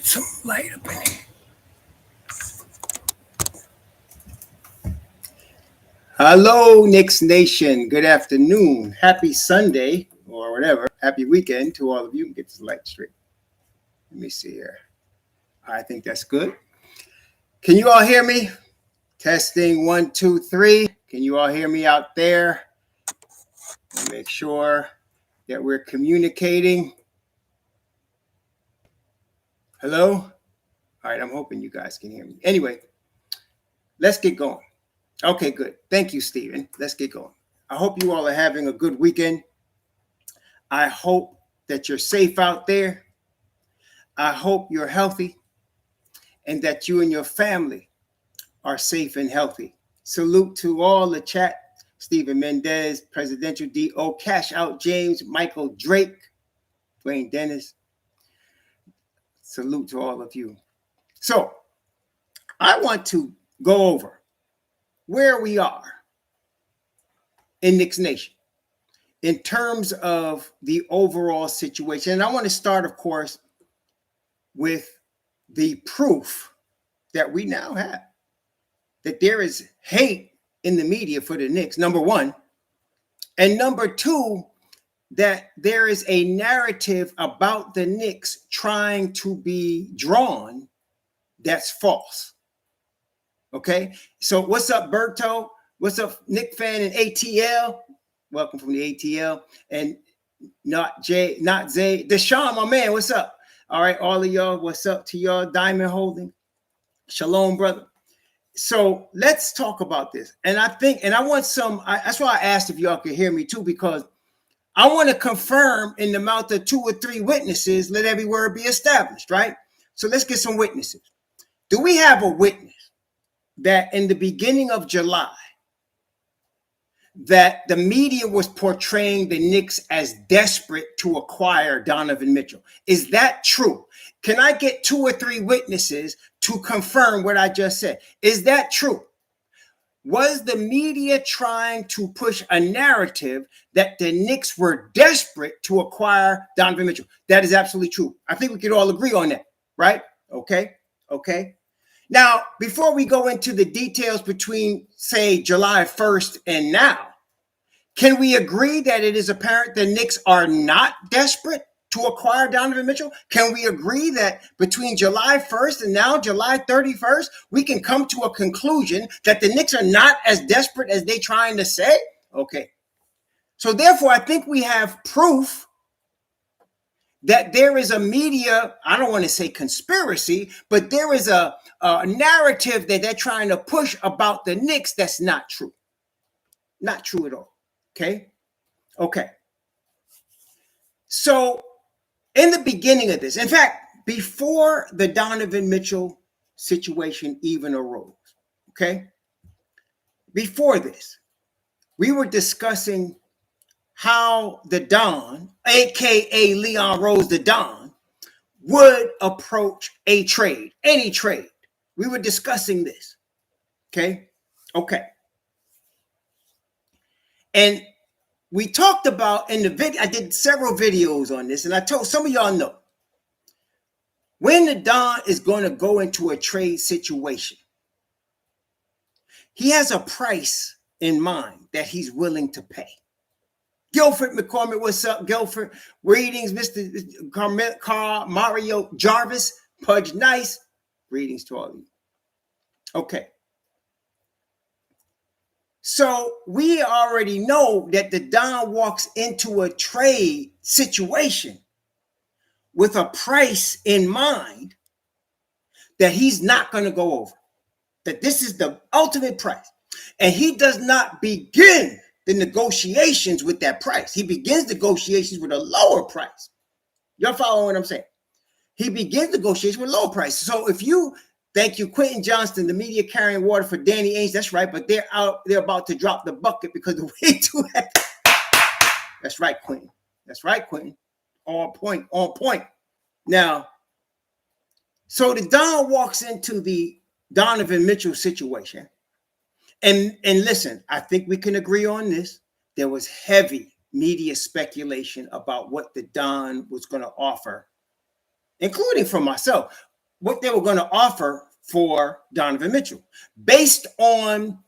Some light up in here. Hello, Knicks Nation. Good afternoon. Happy Sunday or whatever. Happy weekend to all of you. Get this light straight. Let me see here. I think that's good. Can you all hear me? Testing 1, 2, 3. Can you all hear me out there? Make sure that we're communicating. Hello? All right, I'm hoping you guys can hear me. Anyway, let's get going. Okay, good. Thank you, Stephen. Let's get going. I hope you all are having a good weekend. I hope that you're safe out there. I hope you're healthy and that you and your family are safe and healthy. Salute to all the chat. Stephen Mendez, Presidential D.O., Cash Out James, Michael Drake, Dwayne Dennis. Salute to all of you. So I want to go over where we are in Knicks Nation in terms of the overall situation. And I want to start, of course, with the proof that we now have that there is hate in the media for the Knicks, number one. And number two, that there is a narrative about the Knicks trying to be drawn that's false. Okay, so what's up, Berto? What's up, Knick fan in ATL? Welcome from the ATL. And not Zay. Deshaun, my man, what's up? All right, all of y'all, what's up to y'all? Diamond Holding. Shalom, brother. So let's talk about this. And I want that's why I asked if y'all could hear me too, because I want to confirm in the mouth of 2 or 3 witnesses, let every word be established, right? So let's get some witnesses. Do we have a witness that in the beginning of July, that the media was portraying the Knicks as desperate to acquire Donovan Mitchell? Is that true? Can I get 2 or 3 witnesses to confirm what I just said? Is that true? Was the media trying to push a narrative that the Knicks were desperate to acquire Donovan Mitchell? That is absolutely true. I think we could all agree on that, right? Okay. Now, before we go into the details between, say, July 1st and now, can we agree that it is apparent the Knicks are not desperate to acquire Donovan Mitchell? Can we agree that between July 1st and now, July 31st, we can come to a conclusion that the Knicks are not as desperate as they're trying to say? Okay. So therefore, I think we have proof that there is a media, I don't want to say conspiracy, but there is a narrative that they're trying to push about the Knicks that's not true. Not true at all. Okay. So in the beginning of this, in fact, before the Donovan Mitchell situation even arose, okay, before this, we were discussing how the Don, aka Leon Rose the Don, would approach a trade, any trade. We were discussing this. Okay. And we talked about in the video, I did several videos on this, and I told some of y'all know when the Don is going to go into a trade situation, he has a price in mind that he's willing to pay. Guilford McCormick, what's up, Guilford? Greetings, Mr. Carl, Mario Jarvis, Pudge Nice. Greetings to all of you. Okay. So we already know that the Don walks into a trade situation with a price in mind that he's not going to go over. That this is the ultimate price. And he does not begin the negotiations with that price. He begins negotiations with a lower price. Y'all follow what I'm saying? He begins negotiations with a lower price. So if you, thank you, Quentin Johnston, the media carrying water for Danny Ainge, that's right, but they're about to drop the bucket because the way too heavy. That's right, Quentin. On point. Now, so the Don walks into the Donovan Mitchell situation. And listen, I think we can agree on this. There was heavy media speculation about what the Don was going to offer, including from myself. what they were going to offer for Donovan Mitchell, based on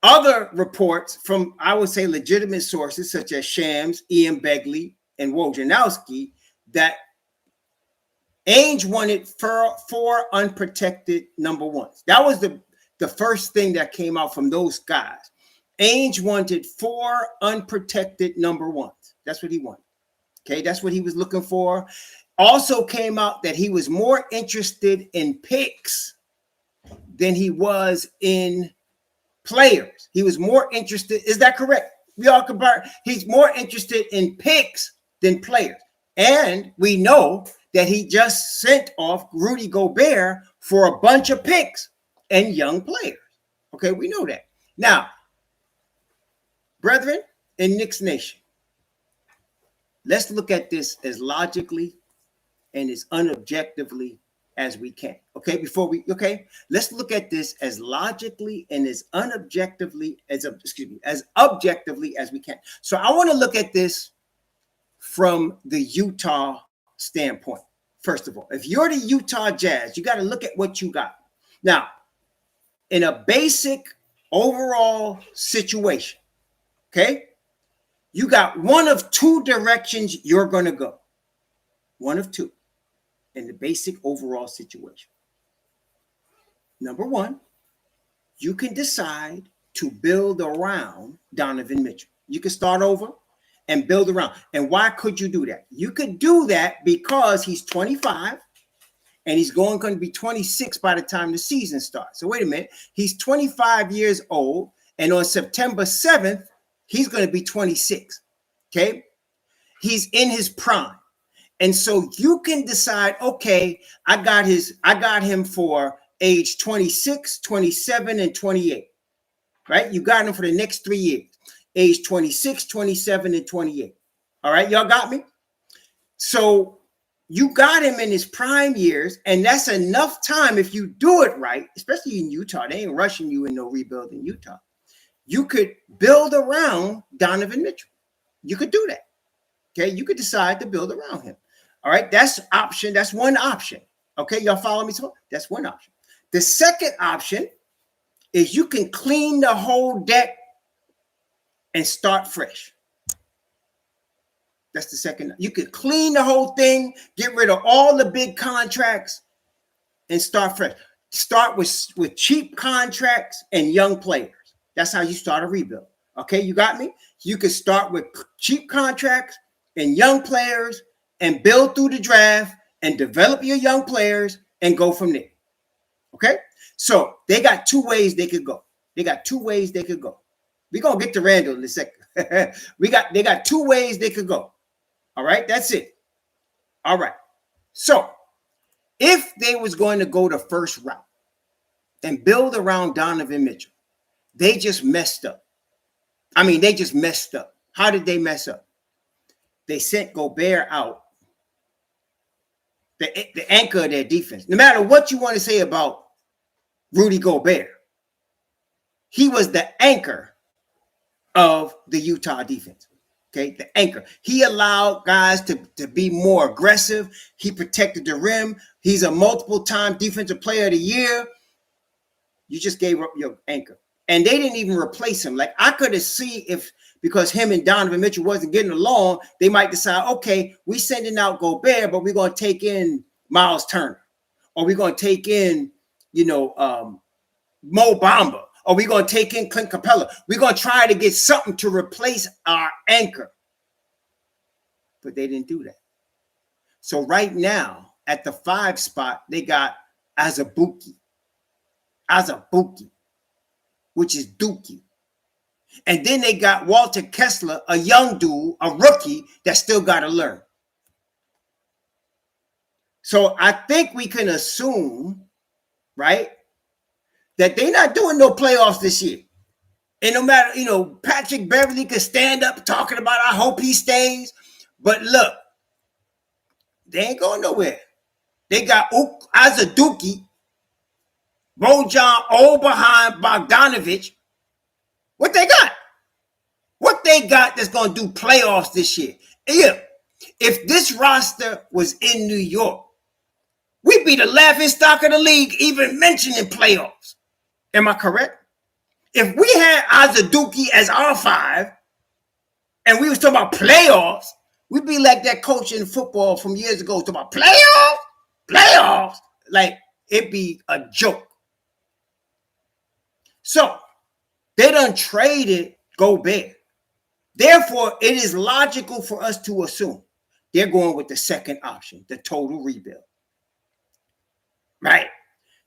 other reports from, I would say, legitimate sources such as Shams, Ian Begley, and Wojnarowski, that Ainge wanted four unprotected number ones. That was the first thing that came out from those guys. Ainge wanted 4 unprotected number ones. That's what he wanted. Okay, that's what he was looking for. Also came out that he was more interested in picks than he was in players. He was more interested. Is that correct? We all compare. He's more interested in picks than players. And we know that he just sent off Rudy Gobert for a bunch of picks and young players. Okay, we know that. Now, brethren in Knicks Nation, let's look at this as logically and as unobjectively as we can. Okay, let's look at this as logically and as unobjectively as objectively as we can. So I want to look at this from the Utah standpoint. First of all, if you're the Utah Jazz, you got to look at what you got. Now, in a basic overall situation, okay, you got one of 2 directions you're going to go. One of 2 in the basic overall situation. Number 1, you can decide to build around Donovan Mitchell. You can start over and build around. And why could you do that? You could do that because he's 25 and he's going to be 26 by the time the season starts. So wait a minute. He's 25 years old, and on September 7th, he's going to be 26. Okay? He's in his prime. And so you can decide, okay, I got him for age 26, 27, and 28. Right? You got him for the next 3 years. Age 26, 27, and 28. All right, y'all got me? So you got him in his prime years, and that's enough time if you do it right, especially in Utah. They ain't rushing you in no rebuild in Utah. You could build around Donovan Mitchell. You could do that. Okay, you could decide to build around him. All right, that's option. That's one option. Okay, y'all follow me? So that's one option. The second option is you can clean the whole deck and start fresh. That's the second. You could clean the whole thing, get rid of all the big contracts, and start fresh. Start with cheap contracts and young players. That's how you start a rebuild. Okay, you got me? You could start with cheap contracts and young players and build through the draft and develop your young players and go from there. Okay? So they got 2 ways they could go. We're going to get to Randall in a second. They got 2 ways they could go. All right, that's it. All right. So if they was going to go the first route and build around Donovan Mitchell, they just messed up. They just messed up. How did they mess up? They sent Gobert out, the anchor of their defense. No matter what you want to say about Rudy Gobert, he was the anchor of the Utah defense. Okay, the anchor. He allowed guys to be more aggressive. He protected the rim. He's a multiple-time defensive player of the year. You just gave up your anchor. And they didn't even replace him. Like, I could have seen if, because him and Donovan Mitchell wasn't getting along, they might decide, okay, we sending out Gobert, but we're going to take in Miles Turner. Or we're going to take in, Mo Bamba. Or we're going to take in Clint Capella. We're going to try to get something to replace our anchor. But they didn't do that. So right now, at the 5 spot, they got Azubuike, which is Dookie. And then they got Walter Kessler, a young dude, a rookie that still got to learn. So I think we can assume, right, that they're not doing no playoffs this year. And no matter, Patrick Beverly could stand up talking about, I hope he stays. But look, they ain't going nowhere. They got Azubuike, Bojan all behind Bogdanovich. What they got? What they got that's going to do playoffs this year? If this roster was in New York, We'd be the laughing stock of the league, even mentioning playoffs. Am I correct? If we had Azaduki as our 5, and we was talking about playoffs, we'd be like that coach in football from years ago talking about playoffs. Like, it'd be a joke. So, they done traded Gobert. Therefore, it is logical for us to assume they're going with the second option, the total rebuild. Right?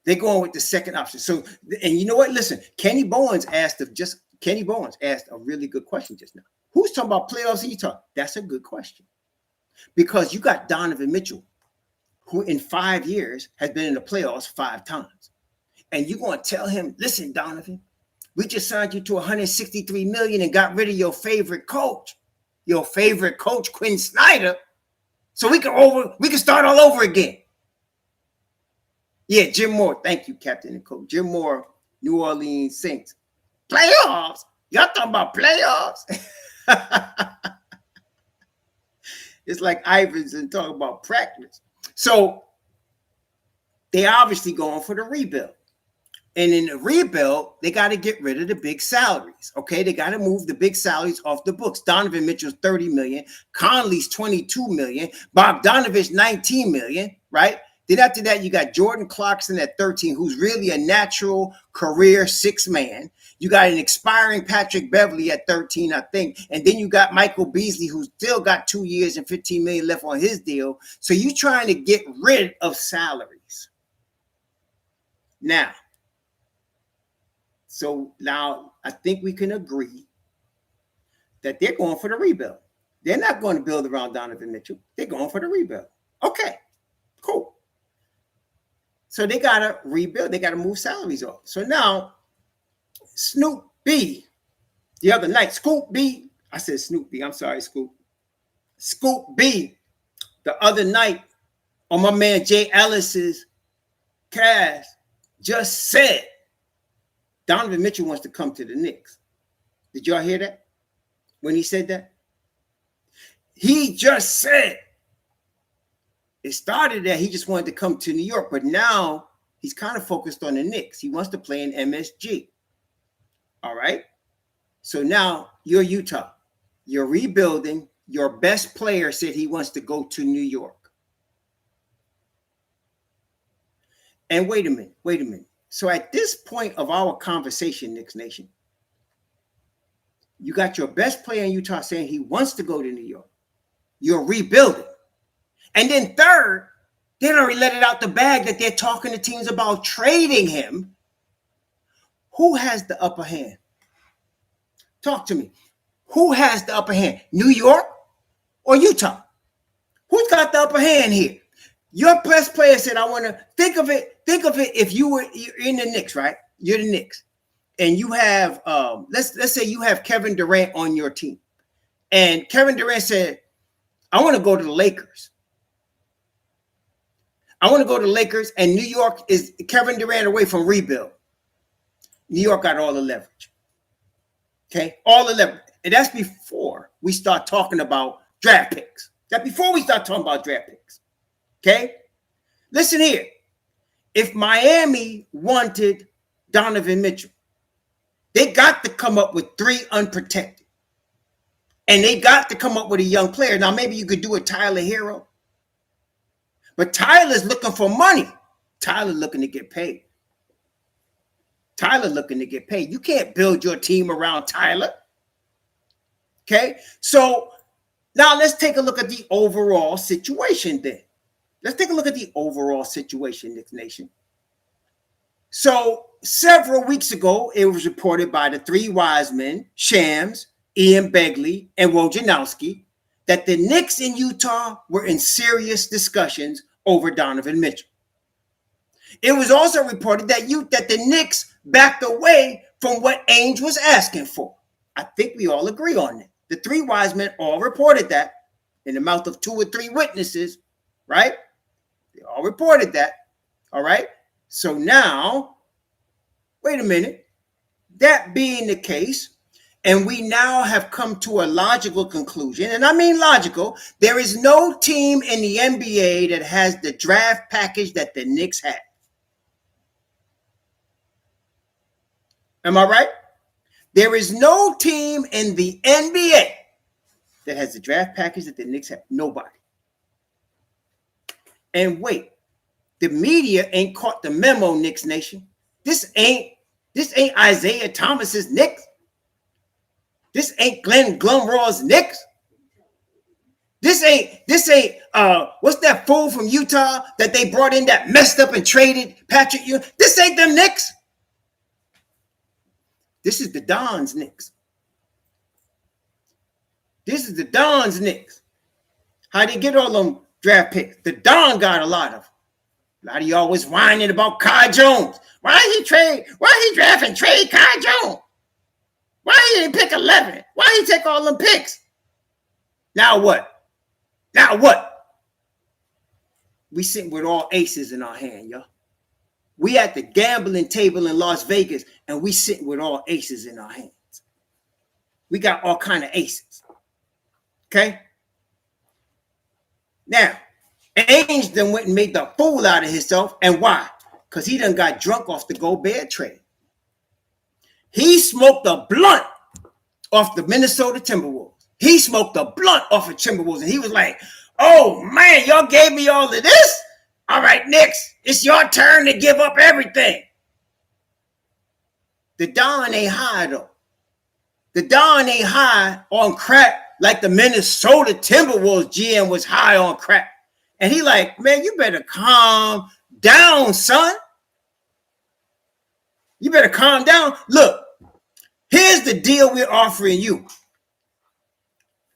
They're going with the second option. So, and you know what? Listen, Kenny Bowens asked a really good question just now. Who's talking about playoffs in Utah? That's a good question. Because you got Donovan Mitchell, who in 5 years has been in the playoffs 5 times. And you're going to tell him, listen, Donovan, we just signed you to $163 million and got rid of your favorite coach, Quinn Snyder. So we can start all over again. Yeah, Jim Moore. Thank you, Captain and Coach. Jim Moore, New Orleans Saints. Playoffs? Y'all talking about playoffs? It's like Iverson talking about practice. So they obviously going for the rebuild. And in the rebuild, they got to get rid of the big salaries. Okay, they got to move the big salaries off the books. Donovan Mitchell's $30 million, Conley's $22 million, Bogdanovich $19 million, right? Then after that, you got Jordan Clarkson at 13, who's really a natural career 6-man. You got an expiring Patrick Beverly at 13, I think. And then you got Michael Beasley, who's still got 2 years and $15 million left on his deal. So you're trying to get rid of salaries. Now, I think we can agree that they're going for the rebuild. They're not going to build around Donovan Mitchell. They're going for the rebuild. Okay, cool. So they got to rebuild. They got to move salaries off. So now, Scoop B, the other night, Scoop B, I said Snoop B, I'm sorry, Scoop. Scoop B, the other night on my man Jay Ellis's cast, just said Donovan Mitchell wants to come to the Knicks. Did y'all hear that? When he said that? He just said it started that he just wanted to come to New York, but now he's kind of focused on the Knicks. He wants to play in MSG. All right? So now you're Utah. You're rebuilding. Your best player said he wants to go to New York. And wait a minute. So at this point of our conversation, Knicks Nation, you got your best player in Utah saying he wants to go to New York. You're rebuilding. And then third, they already let it out the bag that they're talking to teams about trading him. Who has the upper hand? Talk to me. Who has the upper hand? New York or Utah? Who's got the upper hand here? Your best player said, I want to think of it if you're in the Knicks, right? You're the Knicks. And you have, let's say you have Kevin Durant on your team. And Kevin Durant said, I want to go to the Lakers. I want to go to the Lakers, and New York is Kevin Durant away from rebuild. New York got all the leverage. Okay? All the leverage. And that's before we start talking about draft picks. That's before we start talking about draft picks. Okay? Listen here. If Miami wanted Donovan Mitchell, they got to come up with 3 unprotected. And they got to come up with a young player. Now, maybe you could do a Tyler Hero. But Tyler's looking for money. Tyler looking to get paid. You can't build your team around Tyler. Okay? So now let's take a look at the overall situation then. Let's take a look at the overall situation, Knicks Nation. So several weeks ago, it was reported by the 3 wise men, Shams, Ian Begley, and Wojnarowski, that the Knicks in Utah were in serious discussions over Donovan Mitchell. It was also reported that the Knicks backed away from what Ainge was asking for. I think we all agree on that. The 3 wise men all reported that in the mouth of 2 or 3 witnesses, right? They all reported that, all right? So now, wait a minute. That being the case, And we now have come to a logical conclusion, and I mean logical. There is no team in the NBA that has the draft package that the Knicks have. Am I right? There is no team in the NBA that has the draft package that the Knicks have. Nobody. And wait, the media ain't caught the memo, Knicks Nation. This ain't Isaiah Thomas's Knicks. This ain't Glenn Glumraw's Knicks. This ain't what's that fool from Utah that they brought in that messed up and traded Patrick Ewing? This ain't them Knicks. This is the Don's Knicks. This is the Don's Knicks. How they get all them draft picks? The Don got a lot of them. A lot of y'all was whining about Kai Jones. Why he draft and trade Kai Jones? Why he didn't pick 11? Why he take all them picks? Now what? We sitting with all aces in our hand, y'all. We at the gambling table in Las Vegas, and we sitting with all aces in our hands. We got all kind of aces. Okay? Now, Ainge done went and made the fool out of himself. And why? Because he done got drunk off the Gobert trade. He smoked a blunt off the Minnesota Timberwolves. He smoked a blunt off of Timberwolves, and he was like, oh, man, y'all gave me all of this? All right, Knicks, it's your turn to give up everything. The Don ain't high, though. The Don ain't high on crack like the Minnesota Timberwolves GM was high on crack. And he like, man, you better calm down, son. You better calm down. Look, here's the deal we're offering you.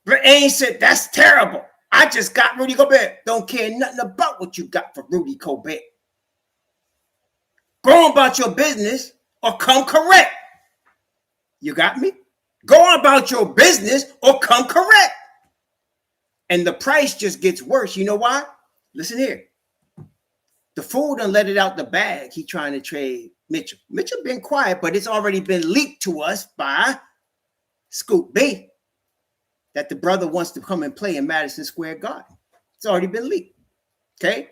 But Ainge said, that's terrible. I just got Rudy Gobert. Don't care nothing about what you got for Rudy Gobert. Go about your business or come correct. You got me? Go about your business or come correct. And the price just gets worse. You know why? Listen here. The fool done let it out the bag. He trying to trade Mitchell. Mitchell been quiet, but it's already been leaked to us by Scoop B that the brother wants to come and play in Madison Square Garden. It's already been leaked. Okay?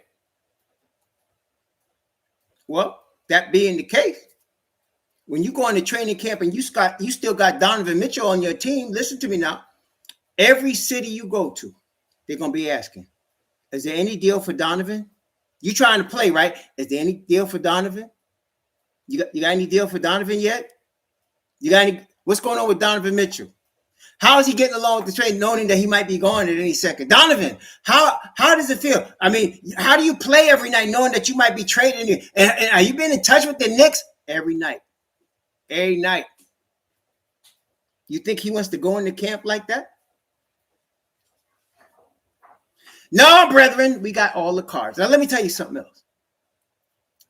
Well, that being the case, when you go into training camp and you still got Donovan Mitchell on your team, listen to me now. Every city you go to, they're going to be asking, is there any deal for Donovan? You trying to play, right? Is there any deal for Donovan? You got any deal for Donovan yet? What's going on with Donovan Mitchell? How is he getting along with the trade, knowing that he might be gone at any second? Donovan, how does it feel? I mean, how do you play every night knowing that you might be traded? And are you been in touch with the Knicks? Every night. Every night. You think he wants to go into camp like that? No, brethren, we got all the cards. Now, let me tell you something else.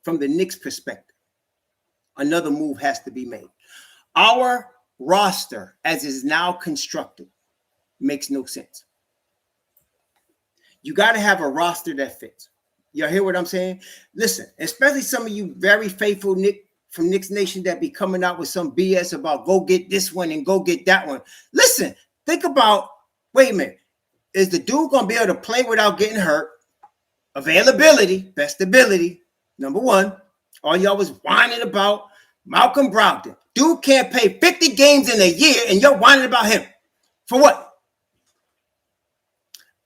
From the Knicks' perspective, another move has to be made. Our roster, as is now constructed, makes no sense. You got to have a roster that fits. Y'all hear what I'm saying? Listen, especially some of you very faithful from Knicks Nation that be coming out with some BS about go get this one and go get that one. Listen, think about, wait a minute. Is the dude going to be able to play without getting hurt? Availability, best ability, number one. All y'all was whining about Malcolm Brogdon. Dude can't play 50 games in a year and you're whining about him. For what?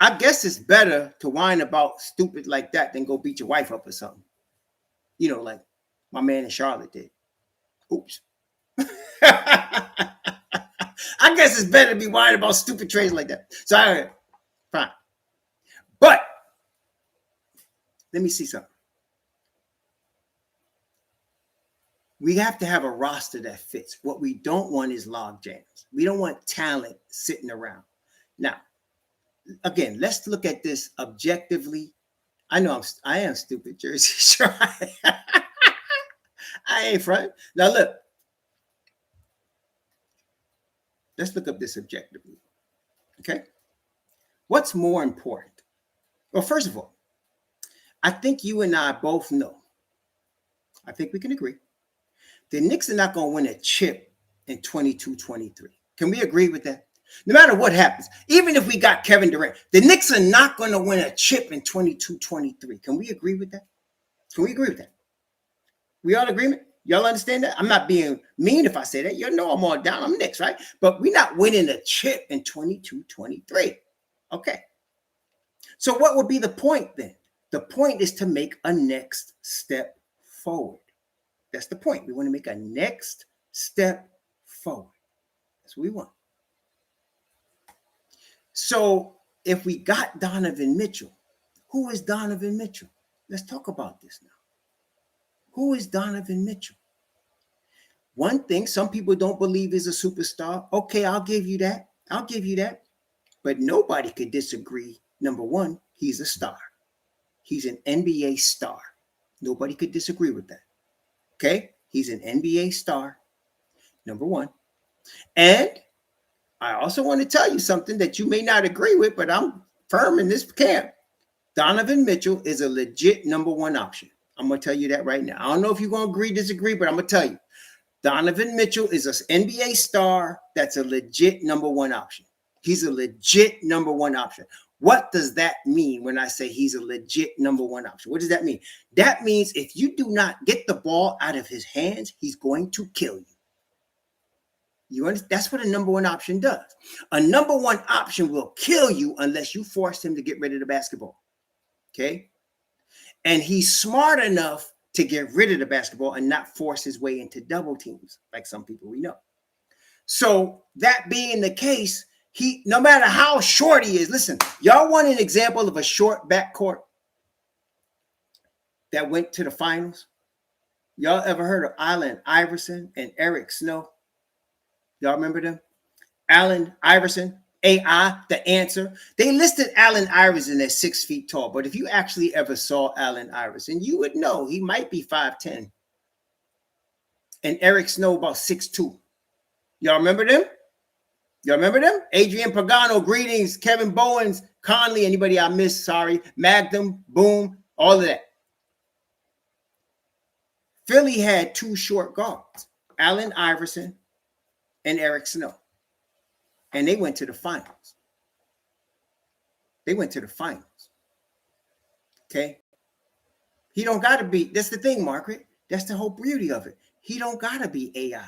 I guess it's better to whine about stupid like that than go beat your wife up or something. You know, like my man in Charlotte did. Oops. I guess it's better to be whining about stupid trades like that. So, fine. But let me see something. We have to have a roster that fits. What we don't want is log jams. We don't want talent sitting around. Now, again, let's look at this objectively. I know I am stupid, Jersey. Sure. I ain't front. Now look. Let's look up this objectively. Okay? What's more important? Well, first of all, I think you and I both know. I think we can agree. The Knicks are not going to win a chip in 22-23. Can we agree with that? No matter what happens, even if we got Kevin Durant, the Knicks are not going to win a chip in 22-23. Can we agree with that? Can we agree with that? We all in agreement? Y'all understand that? I'm not being mean if I say that. You know I'm all down. I'm Knicks, right? But we're not winning a chip in 22-23. Okay. So what would be the point then? The point is to make a next step forward. That's the point. We want to make a next step forward. That's what we want. So if we got Donovan Mitchell, who is Donovan Mitchell? Let's talk about this now. Who is Donovan Mitchell? One thing, some people don't believe is a superstar. Okay, I'll give you that. I'll give you that. But nobody could disagree. Number one, he's a star. He's an NBA star. Nobody could disagree with that. Okay? He's an NBA star. Number one. And I also want to tell you something that you may not agree with, but I'm firm in this camp. Donovan Mitchell is a legit number one option. I'm going to tell you that right now. I don't know if you're going to agree, disagree, but I'm going to tell you. Donovan Mitchell is an NBA star that's a legit number one option. He's a legit number one option. What does that mean when I say he's a legit number one option? What does that mean? That means if you do not get the ball out of his hands, he's going to kill you. You understand? That's what a number one option does. A number one option will kill you unless you force him to get rid of the basketball. Okay? And he's smart enough to get rid of the basketball and not force his way into double teams, like some people we know. So that being the case, no matter how short he is, listen, y'all want an example of a short backcourt that went to the finals? Y'all ever heard of Allen Iverson and Eric Snow? Y'all remember them? Allen Iverson, AI, the answer. They listed Allen Iverson as 6 feet tall, but if you actually ever saw Allen Iverson, you would know he might be 5'10". And Eric Snow about 6'2". Y'all remember them? Y'all remember them? Adrian Pagano, greetings. Kevin Bowens, Conley, anybody I missed, sorry. Magnum, Boom, all of that. Philly had two short guards, Allen Iverson and Eric Snow. And they went to the finals. They went to the finals. Okay? He don't got to be, that's the thing, Margaret. That's the whole beauty of it. He don't got to be AI.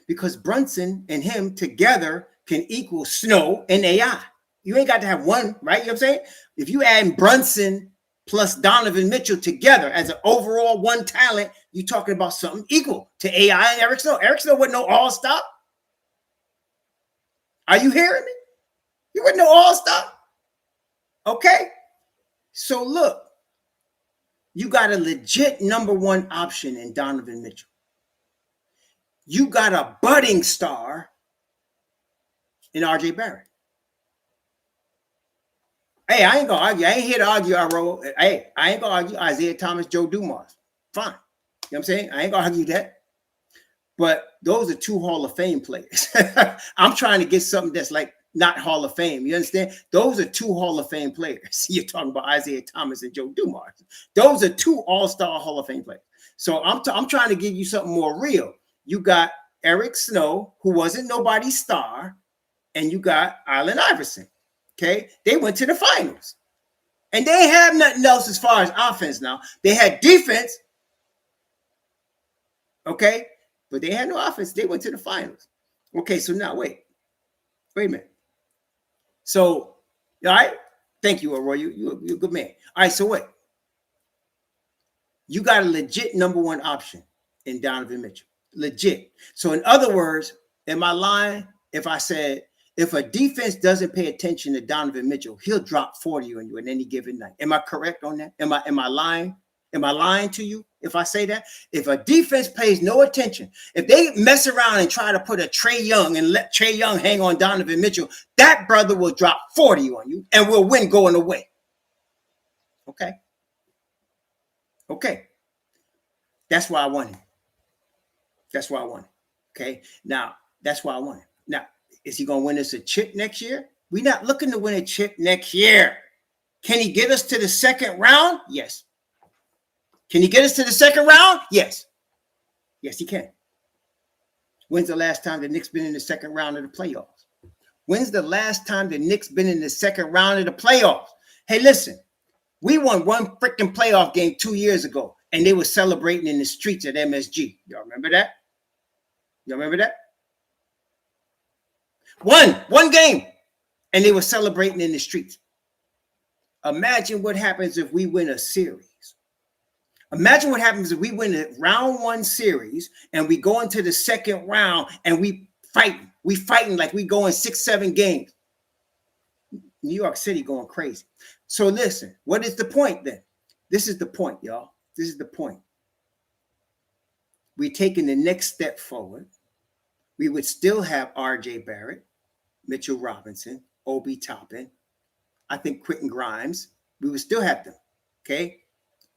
Because Brunson and him together can equal Snow and AI. You ain't got to have one, right? You know what I'm saying? If you add Brunson plus Donovan Mitchell together as an overall one talent, you're talking about something equal to AI and Eric Snow. Eric Snow wasn't no all-star. Are you hearing me? He wasn't no all-star. Okay? So look, you got a legit number one option in Donovan Mitchell. You got a budding star in RJ Barrett. Hey, I ain't gonna argue. I ain't here to argue. Hey, I ain't gonna argue Isaiah Thomas, Joe Dumars. Fine. You know what I'm saying? I ain't gonna argue that. But those are two Hall of Fame players. I'm trying to get something that's like not Hall of Fame. You understand? Those are two Hall of Fame players. You're talking about Isaiah Thomas and Joe Dumars. Those are two All-Star Hall of Fame players. So I'm trying to give you something more real. You got Eric Snow, who wasn't nobody's star, and you got Allen Iverson. Okay, they went to the finals, and they ain't have nothing else as far as offense. Now they had defense, okay, but they had no offense. They went to the finals. Okay, so now wait a minute. So, all right, thank you, Roy. You're a good man. All right, so wait. You got a legit number one option in Donovan Mitchell. Legit. So in other words, am I lying if I said if a defense doesn't pay attention to Donovan Mitchell, he'll drop 40 on you in any given night? Am I correct on that? Am I lying? Am I lying to you if I say that? If a defense pays no attention, if they mess around and try to put a Trae Young and let Trae Young hang on Donovan Mitchell, that brother will drop 40 on you and will win going away. Okay. Okay. That's why I want him. That's why I want him. Okay. Now, that's why I want him. Now, is he going to win us a chip next year? We're not looking to win a chip next year. Can he get us to the second round? Yes. Can he get us to the second round? Yes. Yes, he can. When's the last time the Knicks been in the second round of the playoffs? When's the last time the Knicks been in the second round of the playoffs? Hey, listen, we won one freaking playoff game 2 years ago, and they were celebrating in the streets at MSG. Y'all remember that? Y'all remember that? One game, and they were celebrating in the streets. Imagine what happens if we win a series. Imagine what happens if we win a round one series and we go into the second round and we fighting. We fighting like we going 6-7 games. New York City going crazy. So listen, what is the point then? This is the point, y'all. This is the point. We're taking the next step forward. We would still have R.J. Barrett, Mitchell Robinson, Obi Toppin, I think Quentin Grimes. We would still have them, okay?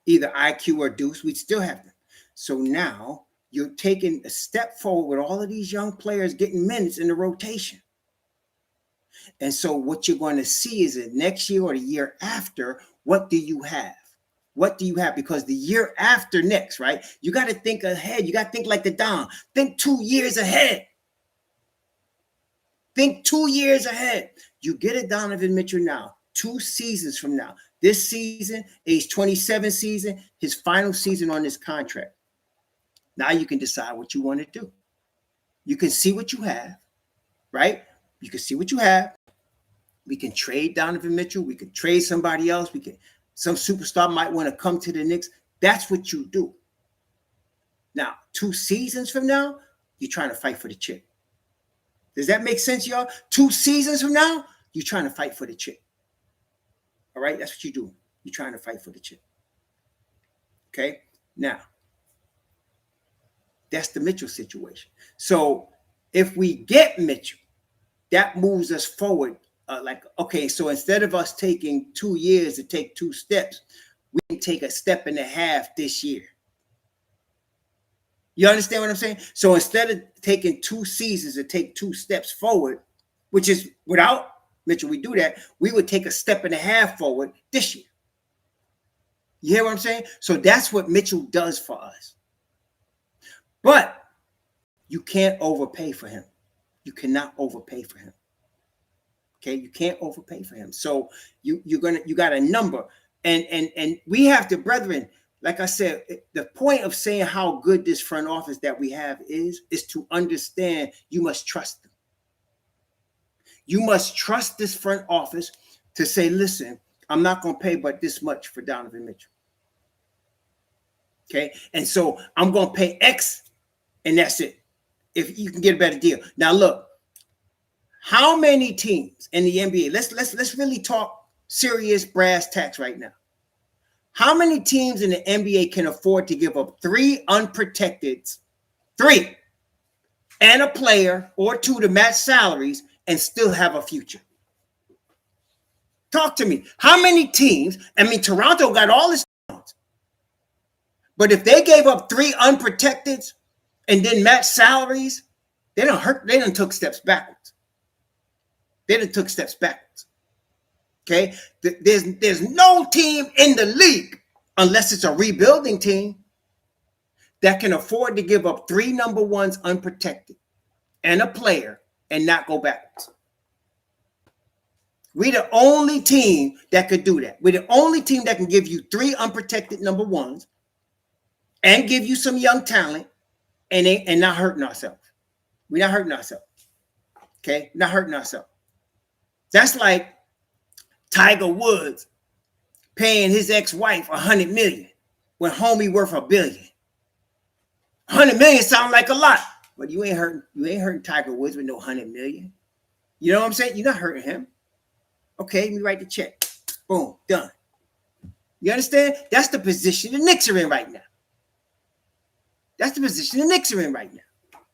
Either IQ or Deuce, we'd still have them. So now you're taking a step forward with all of these young players getting minutes in the rotation. And so what you're going to see is that next year or the year after, what do you have? What do you have? Because the year after next, right? You got to think ahead. You got to think like the Don. Think 2 years ahead. Think 2 years ahead. You get a Donovan Mitchell now, 2 seasons from now. This season, age 27 season, his final season on this contract. Now you can decide what you want to do. You can see what you have, right? You can see what you have. We can trade Donovan Mitchell. We can trade somebody else. Some superstar might want to come to the Knicks. That's what you do. Now, 2 seasons from now, you're trying to fight for the chip. Does that make sense, y'all? 2 seasons from now, you're trying to fight for the chip. All right, that's what you do. You're trying to fight for the chip. Okay, now, that's the Mitchell situation. So if we get Mitchell, that moves us forward. Okay, so instead of us taking 2 years to take 2 steps, we can take a step and a half this year. You understand what I'm saying? So instead of taking 2 seasons to take 2 steps forward, which is without Mitchell, we do that, we would take a step and a half forward this year. You hear what I'm saying? So that's what Mitchell does for us. But you can't overpay for him. You cannot overpay for him. Okay, you can't overpay for him. So you got a number, and we have to, brethren. Like I said, the point of saying how good this front office that we have is to understand you must trust them. You must trust this front office to say, listen, I'm not going to pay but this much for Donovan Mitchell. Okay, and so I'm going to pay X, and that's it. If you can get a better deal. Now look. How many teams in the NBA? Let's really talk serious brass tacks right now. How many teams in the NBA can afford to give up 3 unprotected, 3, and a player or 2 to match salaries and still have a future? Talk to me. How many teams? I mean, Toronto got all this, but if they gave up 3 unprotected and then match salaries, they done took steps backwards. They done took steps backwards. Okay? There's no team in the league, unless it's a rebuilding team, that can afford to give up 3 number ones unprotected and a player and not go backwards. We're the only team that could do that. We're the only team that can give you 3 unprotected number ones and give you some young talent and not hurting ourselves. We're not hurting ourselves. Okay? Not hurting ourselves. That's like Tiger Woods paying his ex-wife $100 million when homie worth $1 billion. $100 million sounds like a lot, but you ain't hurting Tiger Woods with no $100 million. You know what I'm saying? You're not hurting him. Okay, let me write the check. Boom, done. You understand? That's the position the Knicks are in right now. That's the position the Knicks are in right now.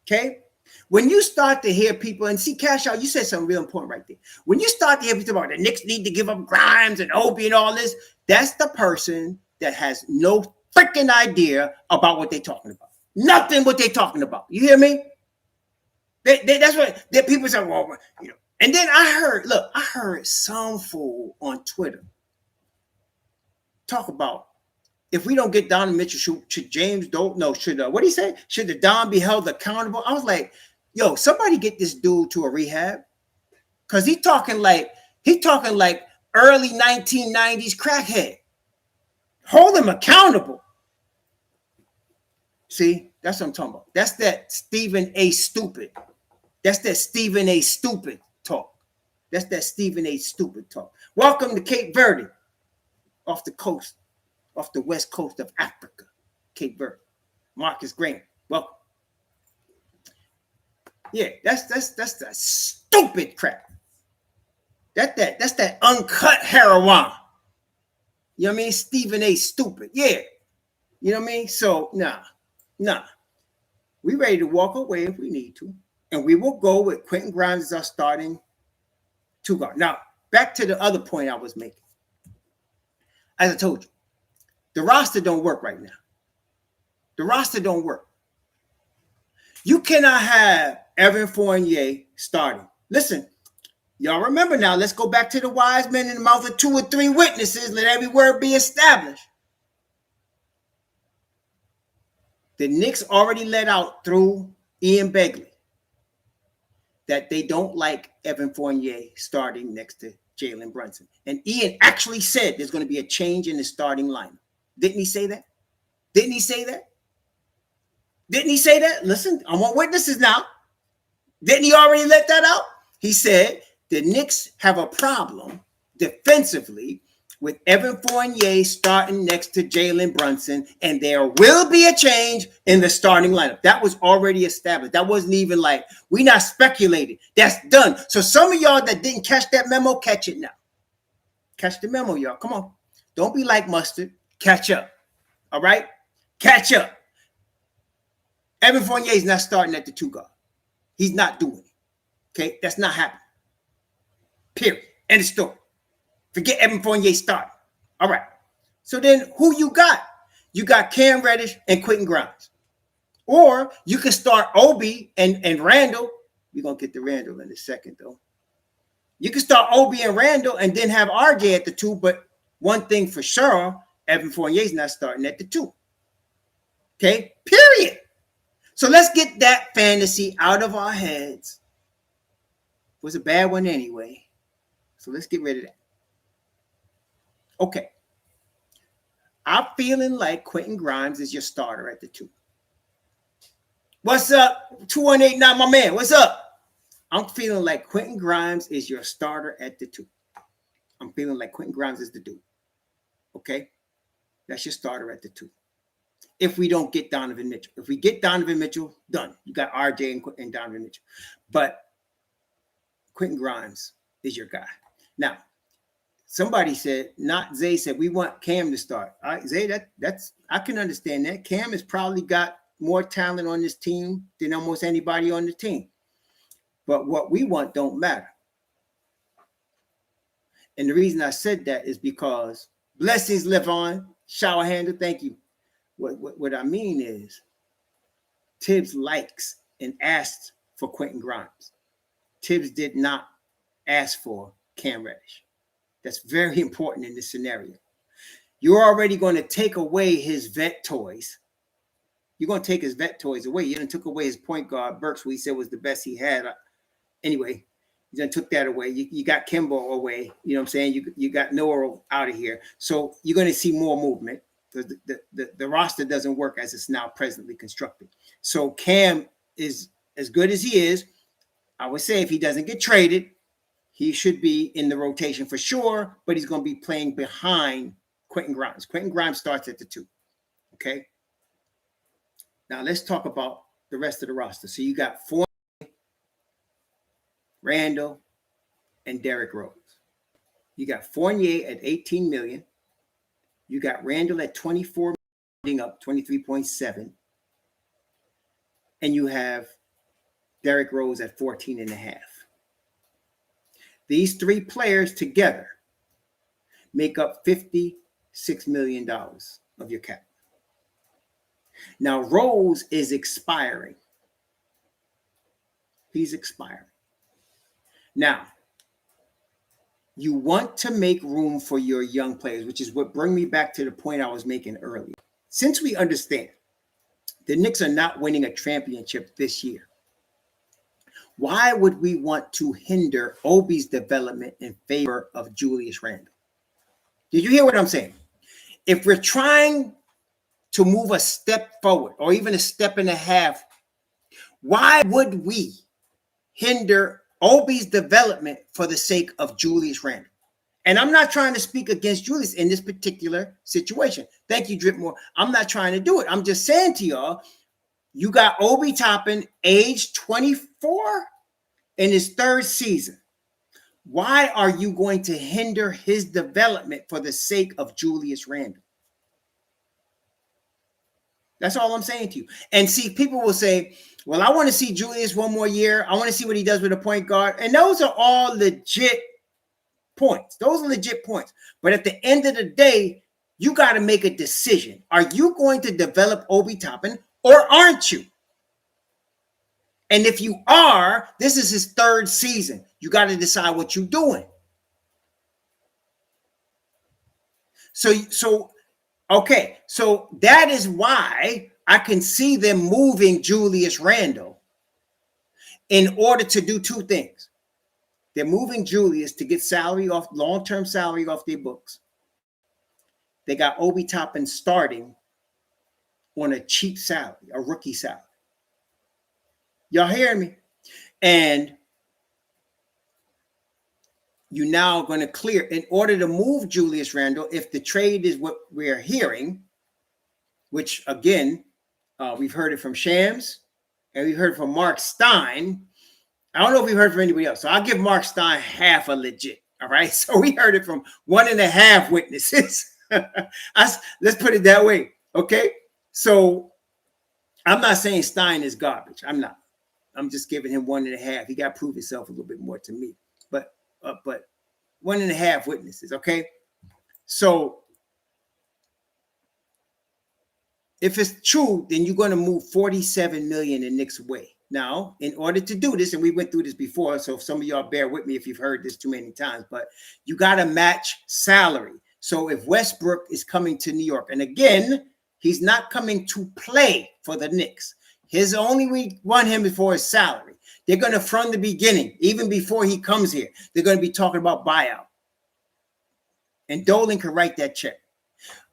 Okay? When you start to hear people, and see, Cash Out, you said something real important right there. When you start to hear people about the Knicks need to give up Grimes and Obi and all this, that's the person that has no freaking idea about what they're talking about. Nothing what they're talking about. You hear me? That's what people say, well, you know. And then I heard some fool on Twitter talk about if we don't get Donovan Mitchell, should James don't know, should what do he say? Should the Don be held accountable? I was like, yo, somebody get this dude to a rehab. Cause he talking like early 1990s crackhead. Hold him accountable. See, that's what I'm talking about. That's that Stephen A. Stupid. That's that Stephen A. Stupid talk. That's that Stephen A. Stupid talk. Welcome to Cape Verde, off the coast, off the west coast of Africa. Cape Verde. Marcus Graham. Welcome. Yeah, that's that stupid crap. That's that uncut heroin. You know what I mean? Stephen A. Stupid. Yeah. You know what I mean? So nah. We ready to walk away if we need to. And we will go with Quentin Grimes as our starting two guard. Now, back to the other point I was making. As I told you, the roster don't work right now. The roster don't work. You cannot have Evan Fournier starting. Listen, y'all remember now, let's go back to the wise men in the mouth of 2 or 3 witnesses. Let every word be established. The Knicks already let out through Ian Begley that they don't like Evan Fournier starting next to Jalen Brunson. And Ian actually said there's going to be a change in the starting lineup. Didn't he say that? Didn't he say that? Listen, I want witnesses now. Didn't he already let that out? He said the Knicks have a problem defensively with Evan Fournier starting next to Jalen Brunson, and there will be a change in the starting lineup. That was already established. That wasn't even like, we not speculating. That's done. So some of y'all that didn't catch that memo, catch it now. Catch the memo, y'all. Come on. Don't be like mustard. Catch up. All right? Catch up. Evan Fournier is not starting at the 2 guard. He's not doing it. Okay? That's not happening. Period. End of story. Forget Evan Fournier starting. All right. So then who you got? You got Cam Reddish and Quentin Grimes. Or you can start Obi and Randall. We're going to get to Randall in a second, though. You can start Obi and Randall and then have RJ at the 2. But one thing for sure, Evan Fournier is not starting at the 2. Okay? Period. So let's get that fantasy out of our heads. It was a bad one anyway. So let's get rid of that. Okay. I'm feeling like Quentin Grimes is your starter at the 2. What's up? 2189, my man. What's up? I'm feeling like Quentin Grimes is your starter at the 2. I'm feeling like Quentin Grimes is the dude. Okay? That's your starter at the 2. If we don't get Donovan Mitchell. If we get Donovan Mitchell, done. You got RJ and Donovan Mitchell. But Quentin Grimes is your guy. Now, somebody said, not Zay said, we want Cam to start. All right, Zay, that's I can understand that. Cam has probably got more talent on this team than almost anybody on the team. But what we want don't matter. And the reason I said that is because blessings live on. Shower handle, thank you. What I mean is Tibbs likes and asked for Quentin Grimes. Tibbs did not ask for Cam Reddish. That's very important in this scenario. You're already going to take away his vet toys. You're going to take his vet toys away. You done took away his point guard, Burks, who he said was the best he had. Anyway, you done took that away. You got Kimbo away. You know what I'm saying? You got Noah out of here. So you're going to see more movement. The roster doesn't work as it's now presently constructed. So Cam is as good as he is. I would say if he doesn't get traded, he should be in the rotation for sure, but he's going to be playing behind Quentin Grimes. Quentin Grimes starts at the 2. Okay. Now let's talk about the rest of the roster. So you got Fournier, Randall, and Derrick Rose. You got Fournier at $18 million. You got Randall at $24 million, up 23.7. And you have Derrick Rose at 14.5. These 3 players together make up $56 million of your cap. Now, Rose is expiring. He's expiring. Now, You want to make room for your young players, which is what brings me back to the point I was making earlier. Since we understand the Knicks are not winning a championship this year, why would we want to hinder Obi's development in favor of Julius Randle? Did you hear what I'm saying? If we're trying to move a step forward or even a step and a half, why would we hinder Obi's development for the sake of Julius Randle? And I'm not trying to speak against Julius in this particular situation. Thank you, Dripmore. I'm not trying to do it. I'm just saying to y'all, you got Obi Toppin, age 24, in his third season. Why are you going to hinder his development for the sake of Julius Randle? That's all I'm saying to you. And see, people will say, well, I want to see Julius one more year. I want to see what he does with a point guard. And those are all legit points. Those are legit points. But at the end of the day, you got to make a decision. Are you going to develop Obi Toppin or aren't you? And if you are, this is his third season. You got to decide what you're doing. So that is why I can see them moving Julius Randle in order to do two things. They're moving Julius to get long-term salary off their books. They got Obi Toppin starting on a cheap salary, a rookie salary. Y'all hearing me? And you now going to clear, in order to move Julius Randle, if the trade is what we're hearing, which again, we've heard it from Shams and we've heard from Mark Stein. I don't know if we've heard from anybody else. So I'll give Mark Stein half a legit. All right. So we heard it from 1.5 witnesses. Let's put it that way. Okay. So I'm not saying Stein is garbage. I'm not. I'm just giving him 1.5. He got to prove himself a little bit more to me. But 1.5 witnesses. Okay. So if it's true, then you're going to move $47 million in Knicks' way. Now, in order to do this, and we went through this before, so some of y'all bear with me if you've heard this too many times, but you got to match salary. So if Westbrook is coming to New York, and again, he's not coming to play for the Knicks. His only we want him before his salary. They're going to, from the beginning, even before he comes here, they're going to be talking about buyout. And Dolan can write that check,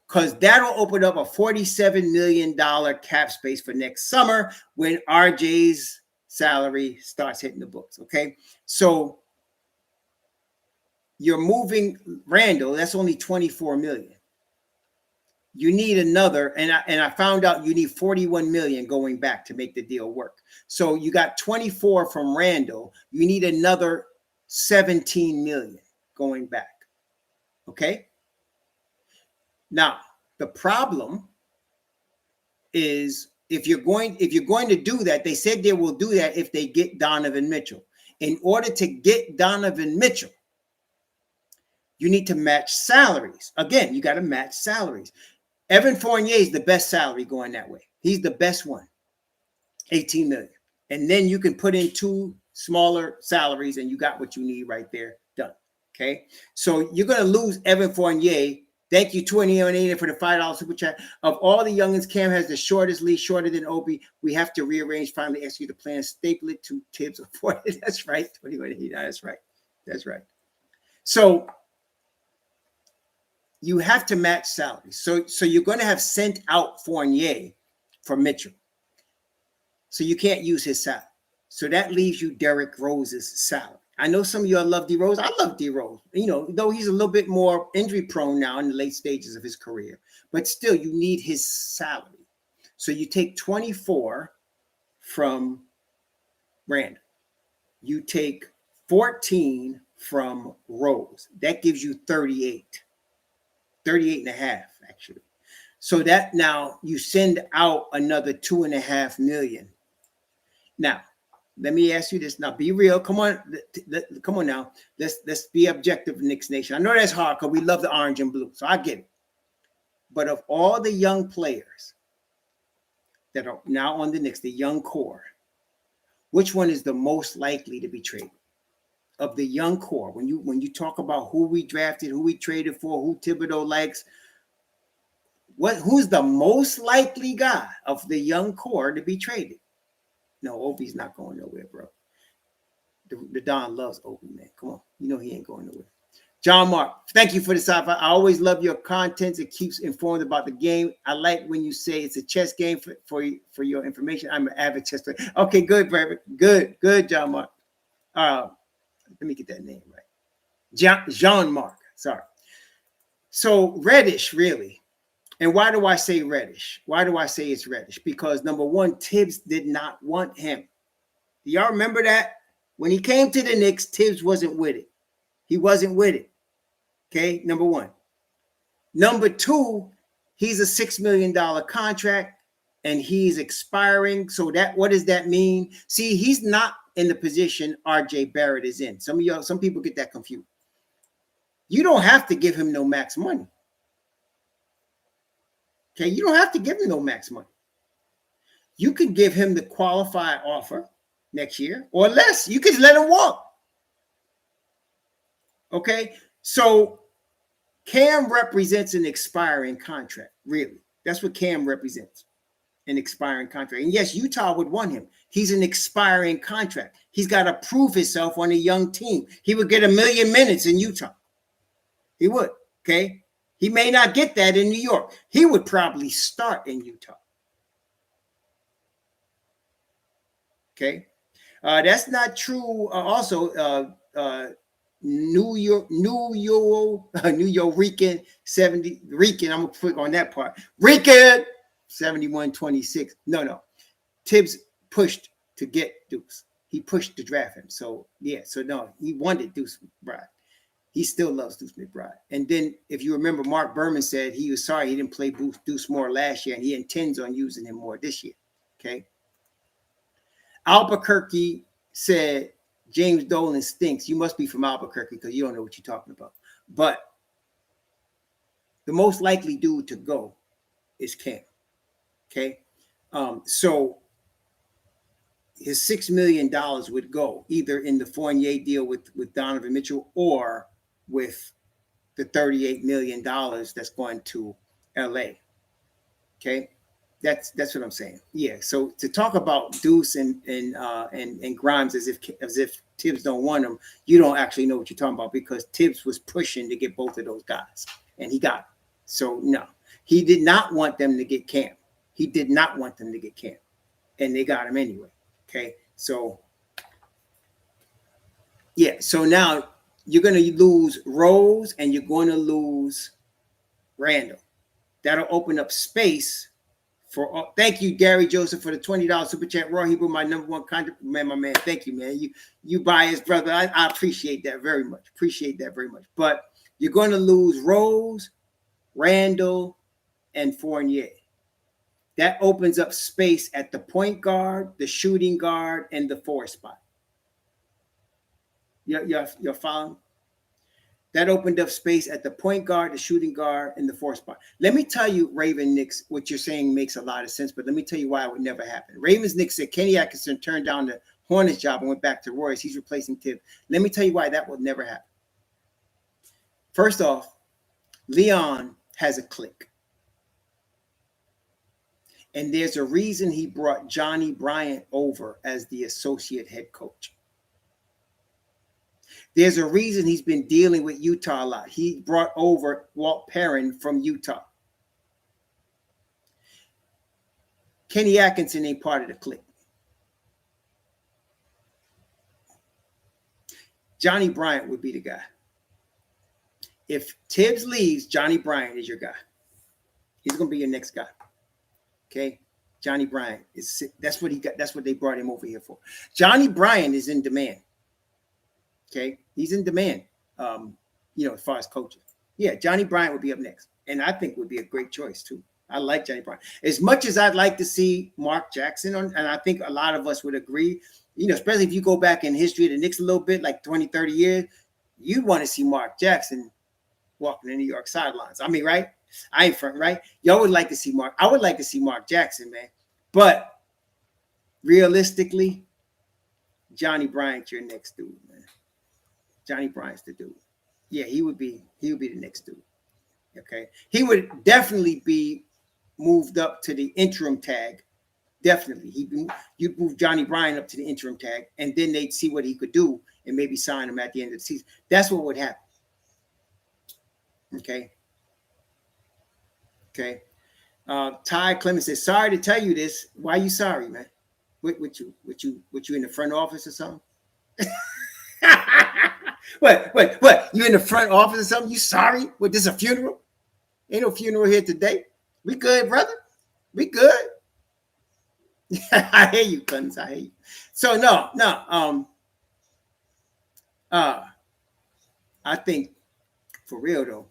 because that'll open up a $47 million cap space for next summer when RJ's salary starts hitting the books, okay? So you're moving Randle, that's only $24 million. You need another, and I found out you need $41 million going back to make the deal work. So you got 24 from Randle. You need another $17 million going back, okay? Now, the problem is if you're going to do that, they said they will do that if they get Donovan Mitchell. In order to get Donovan Mitchell, you need to match salaries. Again, you got to match salaries. Evan Fournier is the best salary going that way. He's the best one, $18 million. And then you can put in 2 smaller salaries and you got what you need right there done, okay? So you're going to lose Evan Fournier. Thank you, 20 for the $5 super chat. Of all the youngins, Cam has the shortest leash, shorter than Obi. We have to rearrange, finally execute the plan, staple it to Tibbs or Ford. That's right, 20 That's right. That's right. So you have to match salaries. So you're going to have sent out Fournier for Mitchell. So you can't use his salary. So that leaves you Derrick Rose's salary. I know some of y'all love D Rose. I love D Rose. You know, though he's a little bit more injury prone now in the late stages of his career, but still you need his salary. So you take 24 from Randle. You take 14 from Rose. That gives you 38 and a half actually. So that now you send out another $2.5 million. Now, let me ask you this. Now, be real. Come on now. Let's be objective, Knicks Nation. I know that's hard because we love the orange and blue, so I get it. But of all the young players that are now on the Knicks, the young core, which one is the most likely to be traded? of the young core, when you talk about who we drafted, who we traded for, who Thibodeau likes, who's the most likely guy of the young core to be traded? No, Obi's not going nowhere, bro. The Don loves Obi, man. Come on. You know he ain't going nowhere. John Mark, thank you for the sci-fi. I always love your content. It keeps informed about the game. I like when you say it's a chess game for your information. I'm an avid chess player. Okay, good, Brevin. Good, John Mark. Let me get that name right. Jean Mark. Sorry. So Reddish, really. And why do I say Reddish? Why do I say it's Reddish? Because number one, Tibbs did not want him. Do y'all remember that? When he came to the Knicks, Tibbs wasn't with it. He wasn't with it. Okay, number one. Number two, he's a $6 million contract and he's expiring. So what does that mean? See, he's not in the position RJ Barrett is in. Some people get that confused. You don't have to give him no max money. Okay, you don't have to give him no max money. You can give him the qualified offer next year or less. You can let him walk. Okay, so Cam represents an expiring contract, really. That's what Cam represents, an expiring contract. And yes, Utah would want him. He's an expiring contract. He's got to prove himself on a young team. He would get 1 million minutes in Utah. He would, okay? He may not get that in New York. He would probably start in Utah. Okay? That's not true. New Rican 70 Rican. I'm gonna put on that part. Rican 71-26. No. Tibbs pushed to get Deuce. He pushed to draft him. So yeah. So no, he wanted Deuce McBride. He still loves Deuce McBride. And then if you remember, Mark Berman said he was sorry he didn't play Deuce more last year, and he intends on using him more this year. Okay. Albuquerque said James Dolan stinks. You must be from Albuquerque because you don't know what you're talking about. But the most likely dude to go is Cam. Okay. So his $6 million would go either in the Fournier deal with Donovan Mitchell or with the $38 million that's going to LA. Okay. That's what I'm saying. Yeah. So to talk about Deuce and Grimes as if Tibbs don't want them, you don't actually know what you're talking about because Tibbs was pushing to get both of those guys, and he got them. So no, he did not want them to get Cam. He did not want them to get Cam, and they got him anyway. Okay. So yeah. So now you're going to lose Rose and you're going to lose Randall. That'll open up space. Thank you, Gary Joseph, for the $20 super chat. Roy Hebrew, my number one contract. Man, my man, thank you, man. You biased, brother. I appreciate that very much. But you're going to lose Rose, Randall, and Fournier. That opens up space at the point guard, the shooting guard, and the 4 spot. You're following? That opened up space at the point guard, the shooting guard, and the 4 spot. Let me tell you, Raven Knicks, what you're saying makes a lot of sense, but let me tell you why it would never happen. Ravens Knicks said Kenny Atkinson turned down the Hornets job and went back to Royce. He's replacing Tibbs. Let me tell you why that will never happen. First off, Leon has a clique. And there's a reason he brought Johnny Bryant over as the associate head coach. There's a reason he's been dealing with Utah a lot. He brought over Walt Perrin from Utah. Kenny Atkinson ain't part of the clique. Johnny Bryant would be the guy. If Tibbs leaves, Johnny Bryant is your guy. He's going to be your next guy. Okay? Johnny Bryant that's what he got. That's what they brought him over here for. Johnny Bryant is in demand. Okay, he's in demand, as far as coaches. Yeah, Johnny Bryant would be up next. And I think would be a great choice, too. I like Johnny Bryant. As much as I'd like to see Mark Jackson, and I think a lot of us would agree, especially if you go back in history of the Knicks a little bit, like 20, 30 years, you'd want to see Mark Jackson walking the New York sidelines. I mean, right? I ain't front, right? Y'all would like to see Mark. I would like to see Mark Jackson, man. But realistically, Johnny Bryant, your next dude, man. Johnny Bryant's the dude. Yeah, he would be the next dude. Okay. He would definitely be moved up to the interim tag. Definitely. You'd move Johnny Bryant up to the interim tag, and then they'd see what he could do and maybe sign him at the end of the season. That's what would happen. Okay. Okay. Ty Clemens says, sorry to tell you this. Why are you sorry, man? What you in the front office or something? What? You in the front office or something? You sorry? What, this a funeral? Ain't no funeral here today. We good, brother? We good? I hear you, Clemens. I hear you. So no. I think for real though,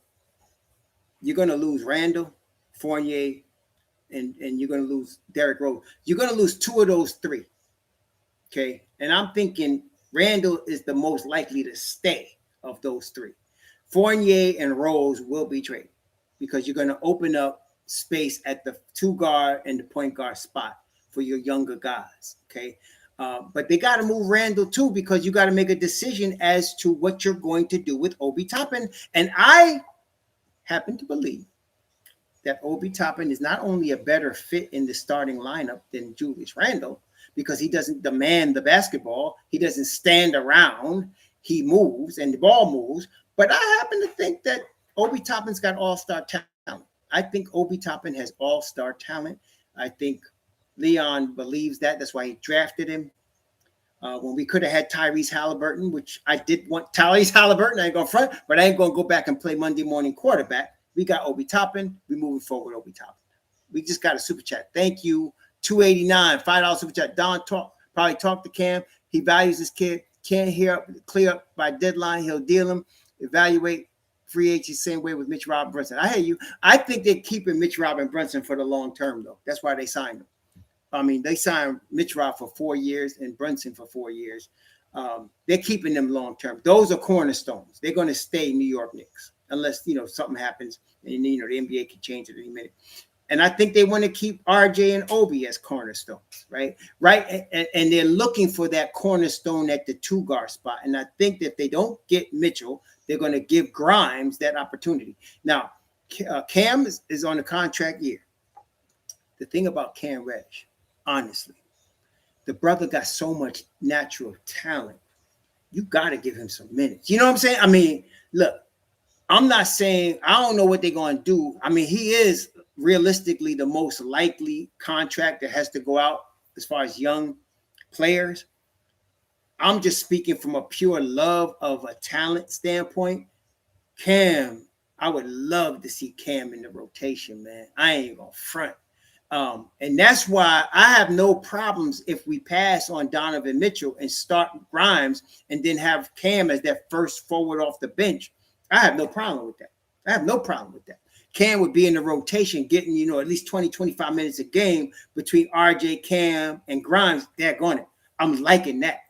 you're gonna lose Randall, Fournier, and you're gonna lose Derrick Rose. You're gonna lose two of those three. Okay. And I'm thinking Randall is the most likely to stay of those three. Fournier and Rose will be traded because you're going to open up space at the 2 guard and the point guard spot for your younger guys. Okay. But they got to move Randall too because you got to make a decision as to what you're going to do with Obi Toppin. And I happen to believe that Obi Toppin is not only a better fit in the starting lineup than Julius Randle, because he doesn't demand the basketball. He doesn't stand around. He moves and the ball moves. But I happen to think that Obi Toppin's got all-star talent. I think Obi Toppin has all-star talent. I think Leon believes that. That's why he drafted him. When we could have had Tyrese Halliburton, which I did want Tyrese Halliburton. I ain't going to front, but I ain't going to go back and play Monday morning quarterback. We got Obi Toppin. We moving forward with Obi Toppin. We just got a super chat. Thank you. $2.89, $5 super chat. Don probably talked to Cam. He values this kid. Can't clear up by deadline. He'll deal him. Evaluate free agency same way with Mitch Robin Brunson. I hear you. I think they're keeping Mitch Robin Brunson for the long term, though. That's why they signed him. I mean, they signed Mitch Rob for 4 years and Brunson for 4 years. They're keeping them long term. Those are cornerstones. They're going to stay New York Knicks unless, something happens and, the NBA can change it any minute. And I think they want to keep RJ and Obi as cornerstones, right? Right. And they're looking for that cornerstone at the 2-guard spot. And I think that if they don't get Mitchell, they're going to give Grimes that opportunity. Now, Cam is on a contract year. The thing about Cam Reddish, honestly, the brother got so much natural talent. You got to give him some minutes. You know what I'm saying? I mean, look, I'm not saying I don't know what they're going to do. I mean, he is realistically the most likely contract that has to go out as far as young players. I'm just speaking from a pure love of a talent standpoint. Cam, I would love to see Cam in the rotation, man. I ain't going to front. And that's why I have no problems if we pass on Donovan Mitchell and start Grimes and then have Cam as that first forward off the bench. I have no problem with that. Cam would be in the rotation, getting, at least 20, 25 minutes a game between RJ, Cam, and Grimes. Daggone it. I'm liking that,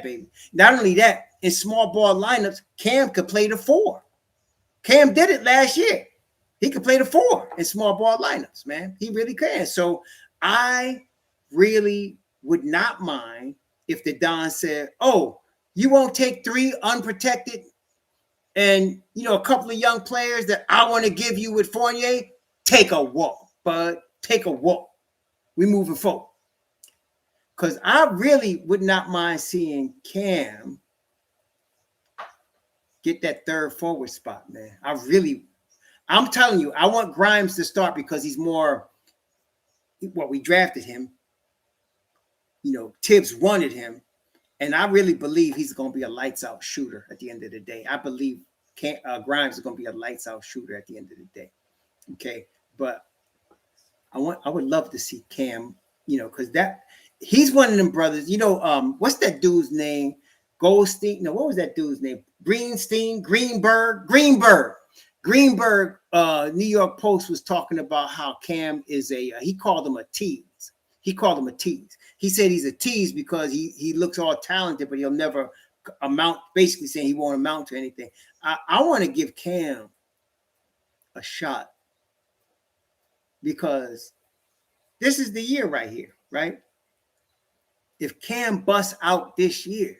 baby. Not only that, in small ball lineups, Cam could play the 4. Cam did it last year. He could play the 4 in small ball lineups, man. He really can. So I really would not mind if the Don said, oh, you won't take 3 unprotected and, a couple of young players that I want to give you with Fournier. Take a walk, bud. Take a walk. We moving forward. Because I really would not mind seeing Cam get that 3rd forward spot, man. I'm telling you, I want Grimes to start because he's more, we drafted him. Tibbs wanted him. And I really believe he's going to be a lights out shooter at the end of the day. I believe Grimes is going to be a lights out shooter at the end of the day. Okay. But I would love to see Cam, because he's one of them brothers, what's that dude's name? Goldstein. No, what was that dude's name? Greenberg. New York Post was talking about how Cam is he called him a tease. He said he's a tease because he looks all talented, but he'll never amount, basically saying he won't amount to anything. I want to give Cam a shot because this is the year right here, right? If Cam busts out this year,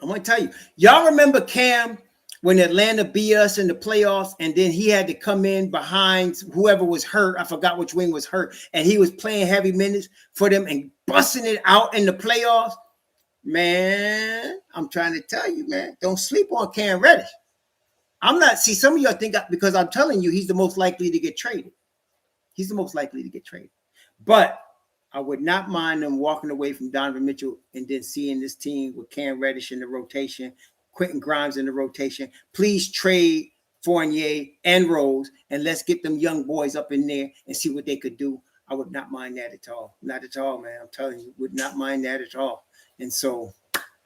I'm going to tell you. Y'all remember Cam when Atlanta beat us in the playoffs, and then he had to come in behind whoever was hurt. I forgot which wing was hurt, and he was playing heavy minutes for them and busting it out in the playoffs. Man, I'm trying to tell you, man, don't sleep on Cam Reddish. I'm not, see, some of y'all think because I'm telling you, he's the most likely to get traded. He's the most likely to get traded. But I would not mind them walking away from Donovan Mitchell and then seeing this team with Cam Reddish in the rotation, Quentin Grimes in the rotation. Please trade Fournier and Rose, and let's get them young boys up in there and see what they could do. I would not mind that at all. Not at all, man. I'm telling you, would not mind that at all. And so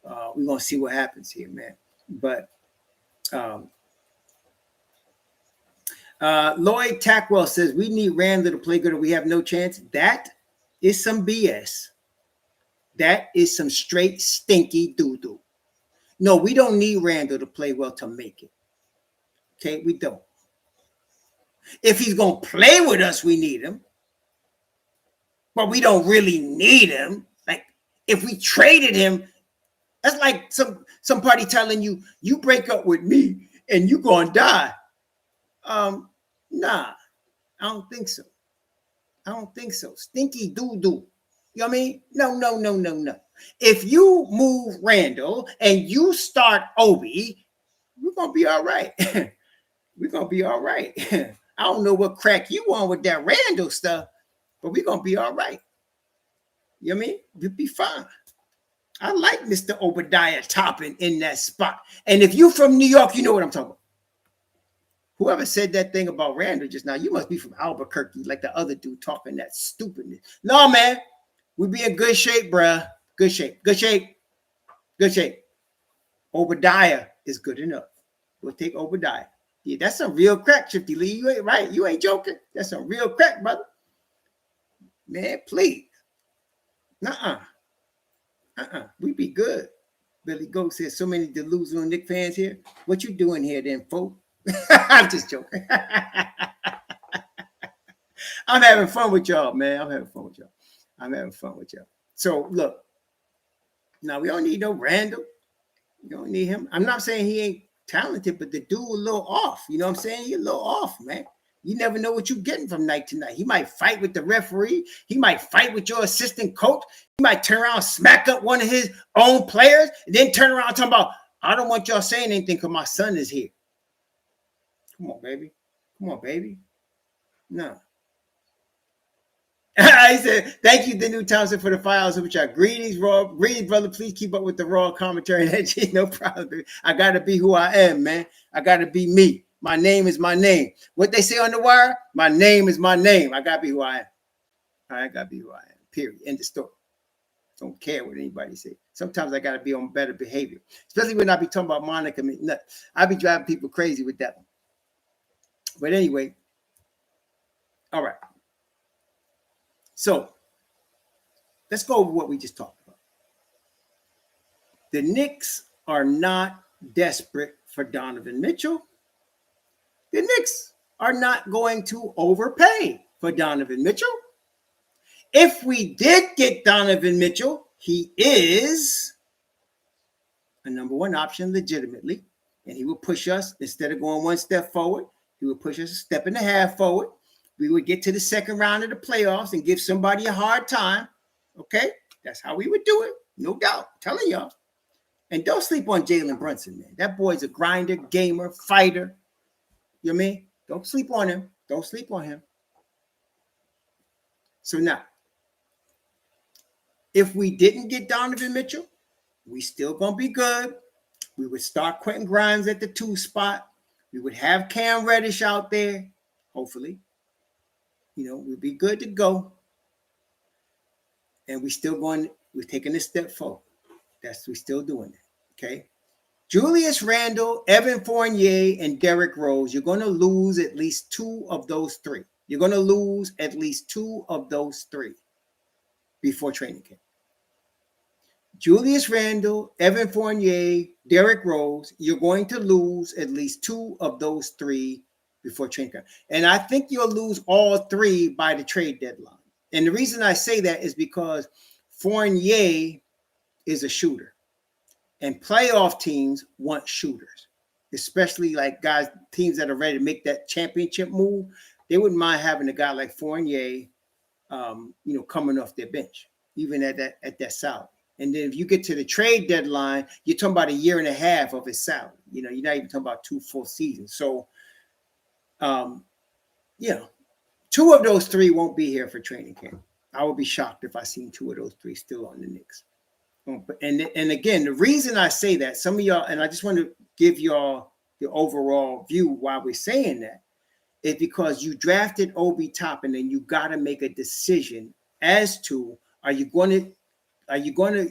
we're going to see what happens here, man. But Lloyd Tackwell says, we need Randall to play good or we have no chance. That is some BS. That is some straight stinky doo-doo. No, we don't need Randall to play well to make it. Okay, we don't. If he's going to play with us, we need him. But we don't really need him. Like, if we traded him, that's like somebody telling you, you break up with me and you going to die. Nah, I don't think so. I don't think so. Stinky doo-doo. You know what I mean? No. If you move Randall and you start Obi, we're going to be all right. We're going to be all right. I don't know what crack you on with that Randall stuff, but we're going to be all right. You know what I mean? We'll be fine. I like Mr. Obadiah Toppin in that spot. And if you from New York, you know what I'm talking about. Whoever said that thing about Randall just now, you must be from Albuquerque, like the other dude talking that stupidness. No, man. We be in good shape, bruh. Good shape. Obadiah is good enough. We'll take Obadiah. Yeah, that's some real crack, Shifty Lee. You ain't right. You ain't joking. That's some real crack, brother. Man, please. Nuh-uh. We be good. Billy Goat says, so many delusional Knicks fans here. What you doing here then, folks? I'm just joking. I'm having fun with y'all, man. I'm having fun with y'all. So, look. Now, we don't need no Randall. You don't need him. I'm not saying he ain't talented, but the dude a little off. You know what I'm saying? He's a little off, man. You never know what you're getting from night to night. He might fight with the referee. He might fight with your assistant coach. He might turn around, smack up one of his own players, and then turn around talking about, I don't want y'all saying anything because my son is here. Come on, baby. No. He said, thank you, the new Thompson, for the files, which are greetings, raw. Greetings, brother. Please keep up with the raw commentary. No problem, baby. I got to be who I am, man. I got to be me. My name is my name. What they say on the wire, my name is my name. I got to be who I am. I got to be who I am, period. End of story. Don't care what anybody say. Sometimes I got to be on better behavior, especially when I be talking about Monica. I be driving people crazy with that one. But anyway, all right. So let's go over what we just talked about. The Knicks are not desperate for Donovan Mitchell. The Knicks are not going to overpay for Donovan Mitchell. If we did get Donovan Mitchell, he is a number one option legitimately, and he will push us, instead of going one step forward, he will push us a step and a half forward. We would get to the second round of the playoffs and give somebody a hard time. Okay? That's how we would do it. No doubt. I'm telling y'all. And don't sleep on Jalen Brunson, man. That boy's a grinder, gamer, fighter. You know what I mean? Don't sleep on him. Don't sleep on him. So now, if we didn't get Donovan Mitchell, we still going to be good. We would start Quentin Grimes at the 2 spot. We would have Cam Reddish out there, hopefully. You know, we'll be good to go. And we're taking a step forward. We're still doing it. Okay. Julius Randle, Evan Fournier, and Derrick Rose. You're going to lose at least 2 of those 3. You're going to lose at least 2 of those 3 before training camp. Julius Randle, Evan Fournier, Derrick Rose. You're going to lose at least 2 of those 3 before training camp. And I think you'll lose all 3 by the trade deadline. And the reason I say that is because Fournier is a shooter. And playoff teams want shooters, especially like teams that are ready to make that championship move. They wouldn't mind having a guy like Fournier, coming off their bench, even at that salary. And then if you get to the trade deadline, you're talking about a year and a half of his salary. You're not even talking about 2 full seasons. So, two of those three won't be here for training camp. I would be shocked if I seen two of those three still on the Knicks. And again, the reason I say that, some of y'all, and I just want to give y'all the overall view why we're saying that, is because you drafted Obi Toppin and you got to make a decision as to are you going to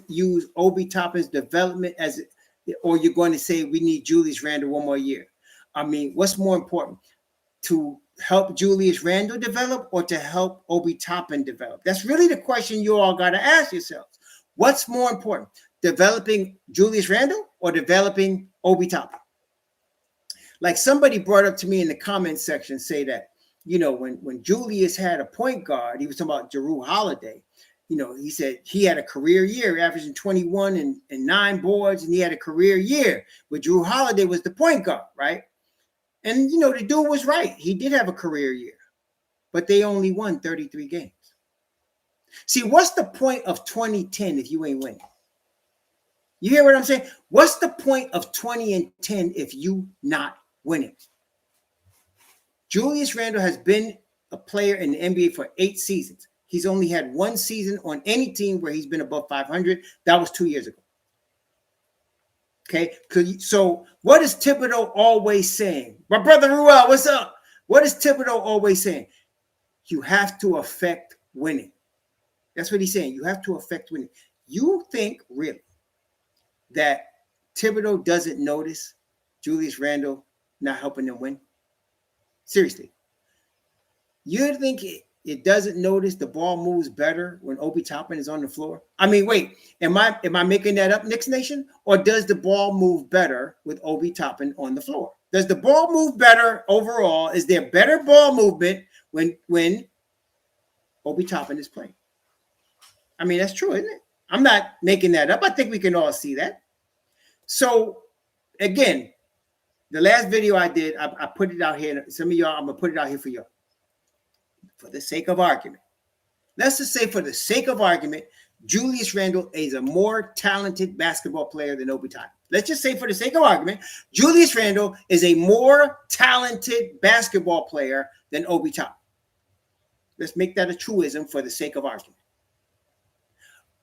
use Obi Toppin's development or you're going to say we need Julius Randle one more year? I mean, what's more important, to help Julius Randle develop or to help Obi Toppin develop? That's really the question you all got to ask yourselves. What's more important, developing Julius Randle or developing Obi Toppin? Like somebody brought up to me in the comment section, say that, when Julius had a point guard, he was talking about Jrue Holiday. He said he had a career year, averaging 21 and 9 boards, and he had a career year where Jrue Holiday was the point guard, right? And, the dude was right. He did have a career year, but they only won 33 games. See, what's the point of 2010 if you ain't winning? You hear what I'm saying? What's the point of 20 and 10 if you not winning? Julius Randle has been a player in the NBA for 8 seasons. He's only had 1 season on any team where he's been above 500. That was 2 years ago. Okay, so what is Thibodeau always saying? My brother Ruel, what's up? What is Thibodeau always saying? You have to affect winning. That's what he's saying. You have to affect winning. You think really that Thibodeau doesn't notice Julius Randle not helping them win? Seriously. You think it doesn't notice the ball moves better when Obi Toppin is on the floor? I mean, wait, am I making that up, Knicks Nation? Or does the ball move better with Obi Toppin on the floor? Does the ball move better overall? Is there better ball movement when Obi Toppin is playing? I mean, that's true, isn't it? I'm not making that up. I think we can all see that. So, again, the last video I did, I put it out here. Some of y'all, I'm going to put it out here for y'all. For the sake of argument. Let's just say for the sake of argument, Julius Randle is a more talented basketball player than Obi Toppin. Let's just say for the sake of argument, Julius Randle is a more talented basketball player than Obi Toppin. Let's make that a truism for the sake of argument.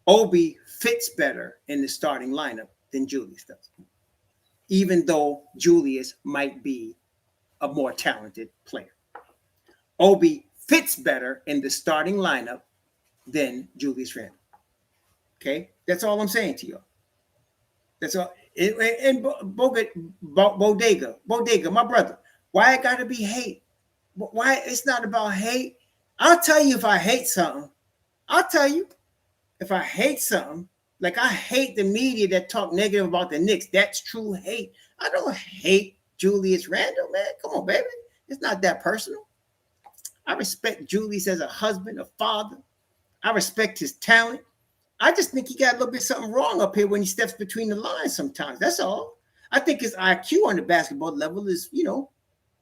Obi fits better in the starting lineup than Julius does, even though Julius might be a more talented player. Obi fits better in the starting lineup than Julius Randle. Okay? That's all I'm saying to you. That's all. And Bodega, my brother, why it got to be hate? Why? It's not about hate. I'll tell you if I hate something. I'll tell you if I hate something. Like I hate the media that talk negative about the Knicks. That's true hate. I don't hate Julius Randle, man. Come on, baby. It's not that personal. I respect Julius as a husband, a father. I respect his talent. I just think he got a little bit something wrong up here when he steps between the lines sometimes. That's all. I think his IQ on the basketball level is,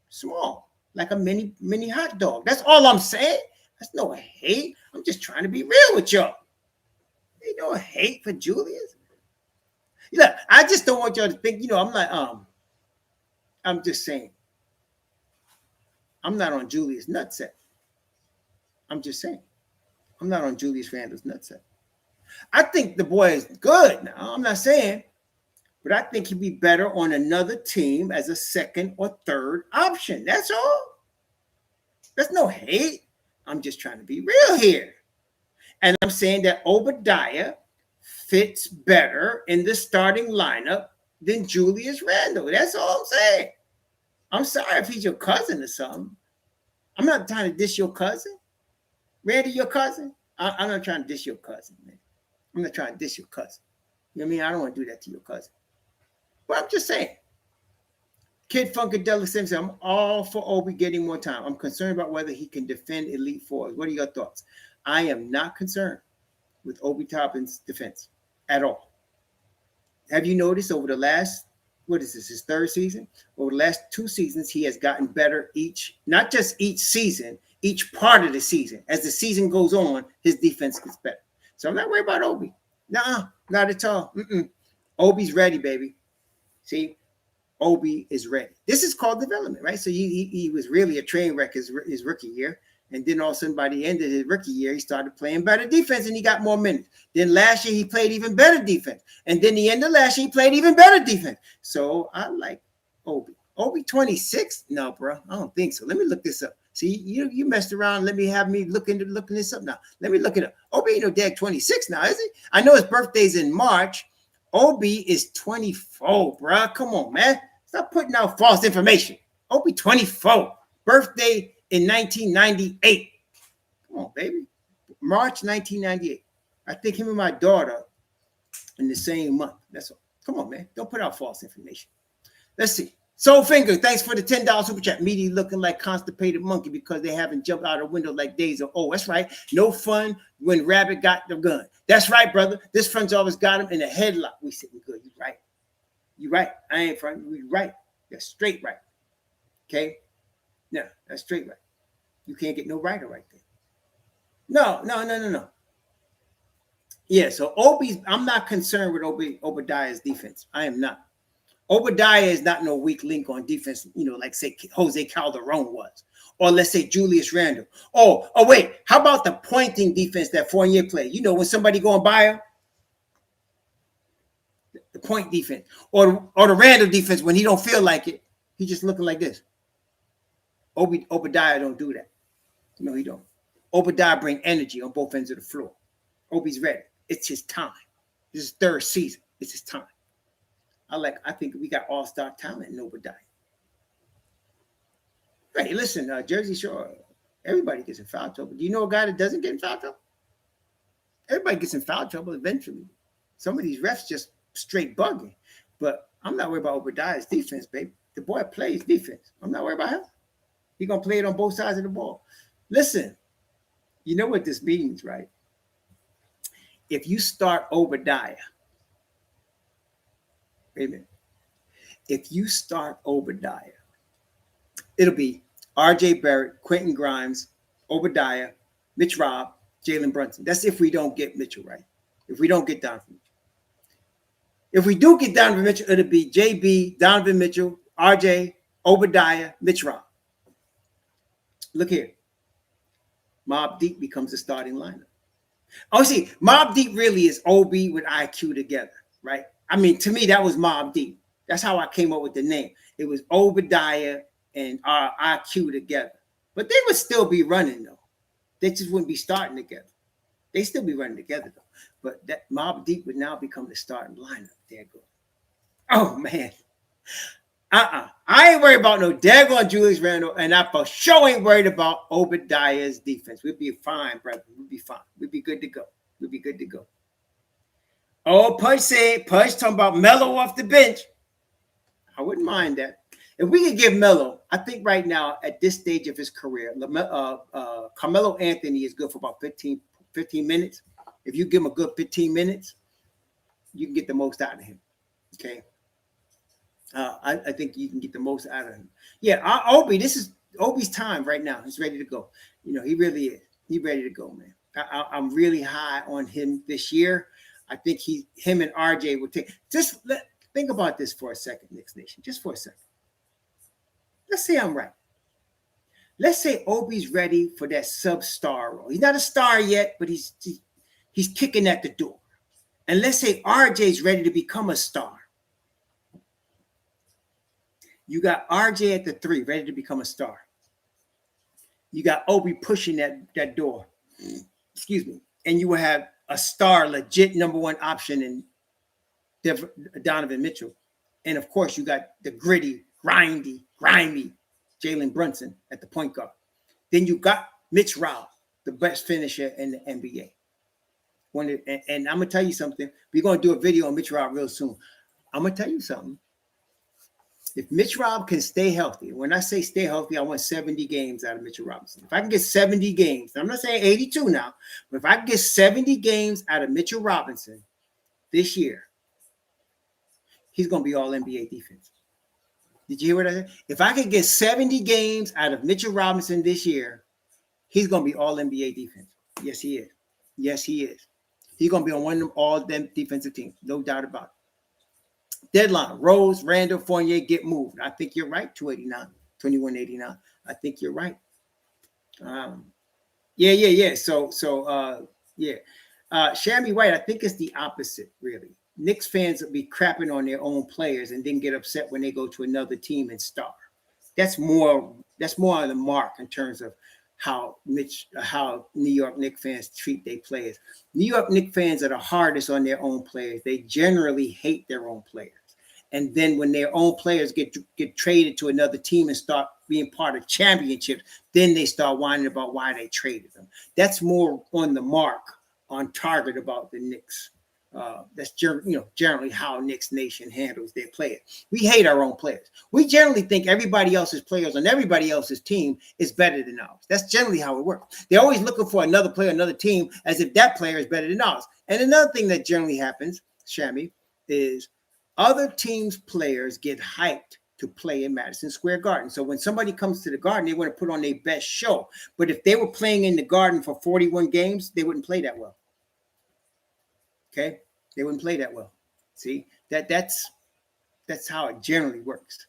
small, like a mini hot dog. That's all I'm saying. That's no hate. I'm just trying to be real with y'all. Ain't no hate for Julius. Look, I just don't want y'all to think, I'm like, I'm just saying. I'm not on Julius' nutsack. I'm just saying. I'm not on Julius Randle's nutsack. I think the boy is good now. I'm not saying, but I think he'd be better on another team as a second or third option. That's all. There's no hate. I'm just trying to be real here. And I'm saying that Obadiah fits better in the starting lineup than Julius Randle. That's all I'm saying. I'm sorry if he's your cousin or something. I'm not trying to diss your cousin. Randy, your cousin? I'm not trying to diss your cousin, man. I'm not trying to diss your cousin. You know what I mean? I don't want to do that to your cousin. But I'm just saying. Kid Funkadelic Simpson, I'm all for Obi getting more time. I'm concerned about whether he can defend elite fours. What are your thoughts? I am not concerned with Obi Toppin's defense at all. have you noticed over the last, what is this, his third season? Over the last 2 seasons, he has gotten better each, not just each season, each part of the season. As the season goes on, his defense gets better. So I'm not worried about Obi. Nuh-uh, not at all. Obi's ready, baby. See, Obi is ready. This is called development, right? So he was really a train wreck his rookie year. And then all of a sudden, by the end of his rookie year, he started playing better defense and he got more minutes. Then last year, he played even better defense. And then the end of last year, he played even better defense. So I like Obi. Obi 26? No, bro. I don't think so. Let me look this up. See, you messed around. Let me have me looking this up now. Let me look it up. Obi ain't no dag 26 now, is he? I know his birthday's in March. Obi is 24, bro. Come on, man. Stop putting out false information. Obi 24. Birthday in 1998. Come on, baby. March 1998. I think him and my daughter in the same month. That's all. Come on, man. Don't put out false information. Let's see. Soul Finger, thanks for the $10 super chat. Media looking like constipated monkey because they haven't jumped out a window like days of. Oh, that's right. No fun when Rabbit got the gun. That's right, brother. This friend's always got him in a headlock. We sitting good. You right. You right. I ain't front. We right. That's straight right. Okay? No, that's straight right. You can't get no righter right there. No. Yeah, so I'm not concerned with Obadiah's defense. I am not. Obadiah is not no weak link on defense, like say Jose Calderon was. Or let's say Julius Randle. Oh, wait. How about the pointing defense that Fournier played? When somebody going by him? The point defense. Or the Randle defense when he don't feel like it. He just looking like this. Obadiah don't do that. No, he don't. Obadiah bring energy on both ends of the floor. Obi's ready. It's his time. This is third season. It's his time. I think we got all-star talent in Obadiah. Hey, listen, Jersey Shore, everybody gets in foul trouble. Do you know a guy that doesn't get in foul trouble? Everybody gets in foul trouble eventually. Some of these refs just straight bugging. But I'm not worried about Obadiah's defense, baby. The boy plays defense. I'm not worried about him. He's going to play it on both sides of the ball. Listen, you know what this means, right? If you start Obadiah, wait a minute. If you start Obadiah, it'll be R.J. Barrett, Quentin Grimes, Obadiah, Mitch Robb, Jalen Brunson. That's if we don't get Mitchell right. If we don't get Donovan Mitchell. If we do get Donovan Mitchell, it'll be J.B., Donovan Mitchell, R.J., Obadiah, Mitch Robb. Look here. Mobb Deep becomes the starting lineup. Oh, see, Mobb Deep really is OB with IQ together, right? I mean, to me, that was Mobb Deep. That's how I came up with the name. It was Obadiah and IQ together. But they would still be running, though. They just wouldn't be starting together. They still be running together, though. But that Mobb Deep would now become the starting lineup. There you go. Oh, man. I ain't worried about no daggone Julius Randle, and I for sure ain't worried about Obadiah's defense. We'll be fine, brother. We'll be fine. We'll be good to go. We'll be good to go. Oh, Pudge talking about Melo off the bench. I wouldn't mind that. If we could give Melo, I think right now at this stage of his career, Carmelo Anthony is good for about 15 minutes. If you give him a good 15 minutes, you can get the most out of him. Okay. I think you can get the most out of him. Yeah, Obi, this is Obi's time right now. He's ready to go. He really is. He's ready to go, man. I'm really high on him this year. I think him and RJ will take. Think about this for a second, Knicks Nation. Just for a second. Let's say I'm right. Let's say Obi's ready for that sub-star role. He's not a star yet, but he's kicking at the door. And let's say RJ's ready to become a star. You got RJ at the 3, ready to become a star. You got Obi pushing that door. Excuse me. And you will have a star, legit number 1 option in Donovan Mitchell. And, of course, you got the gritty, grimy Jalen Brunson at the point guard. Then you got Mitch Robb, the best finisher in the NBA. And I'm going to tell you something. We're going to do a video on Mitch Robb real soon. I'm going to tell you something. If Mitch Robb can stay healthy, when I say stay healthy, I want 70 games out of Mitchell Robinson. If I can get 70 games, I'm not saying 82 now, but if I can get 70 games out of Mitchell Robinson this year, he's going to be all NBA defense. Did you hear what I said? If I could get 70 games out of Mitchell Robinson this year, he's going to be all NBA defense. Yes, he is. Yes, he is. He's going to be on one of them all them defensive teams. No doubt about it. Deadline, Rose, Randall, Fournier get moved. I think you're right, 2189. I think you're right. Yeah. So, Shammy White, I think it's the opposite, really. Knicks fans will be crapping on their own players and then get upset when they go to another team and star. That's more on the mark in terms of how New York Knicks fans treat their players. New York Knicks fans are the hardest on their own players. They generally hate their own players. And then when their own players get traded to another team and start being part of championships, then they start whining about why they traded them. That's more on the mark, on target about the Knicks. That's generally how Knicks Nation handles their players. We hate our own players. We generally think everybody else's players on everybody else's team is better than ours. That's generally how it works. They're always looking for another player, another team, as if that player is better than ours. And another thing that generally happens, Shammy, is other teams' players get hyped to play in Madison Square Garden. So when somebody comes to the Garden, they want to put on their best show. But if they were playing in the Garden for 41 games, they wouldn't play that well. Okay, they wouldn't play that well. See, that's how it generally works.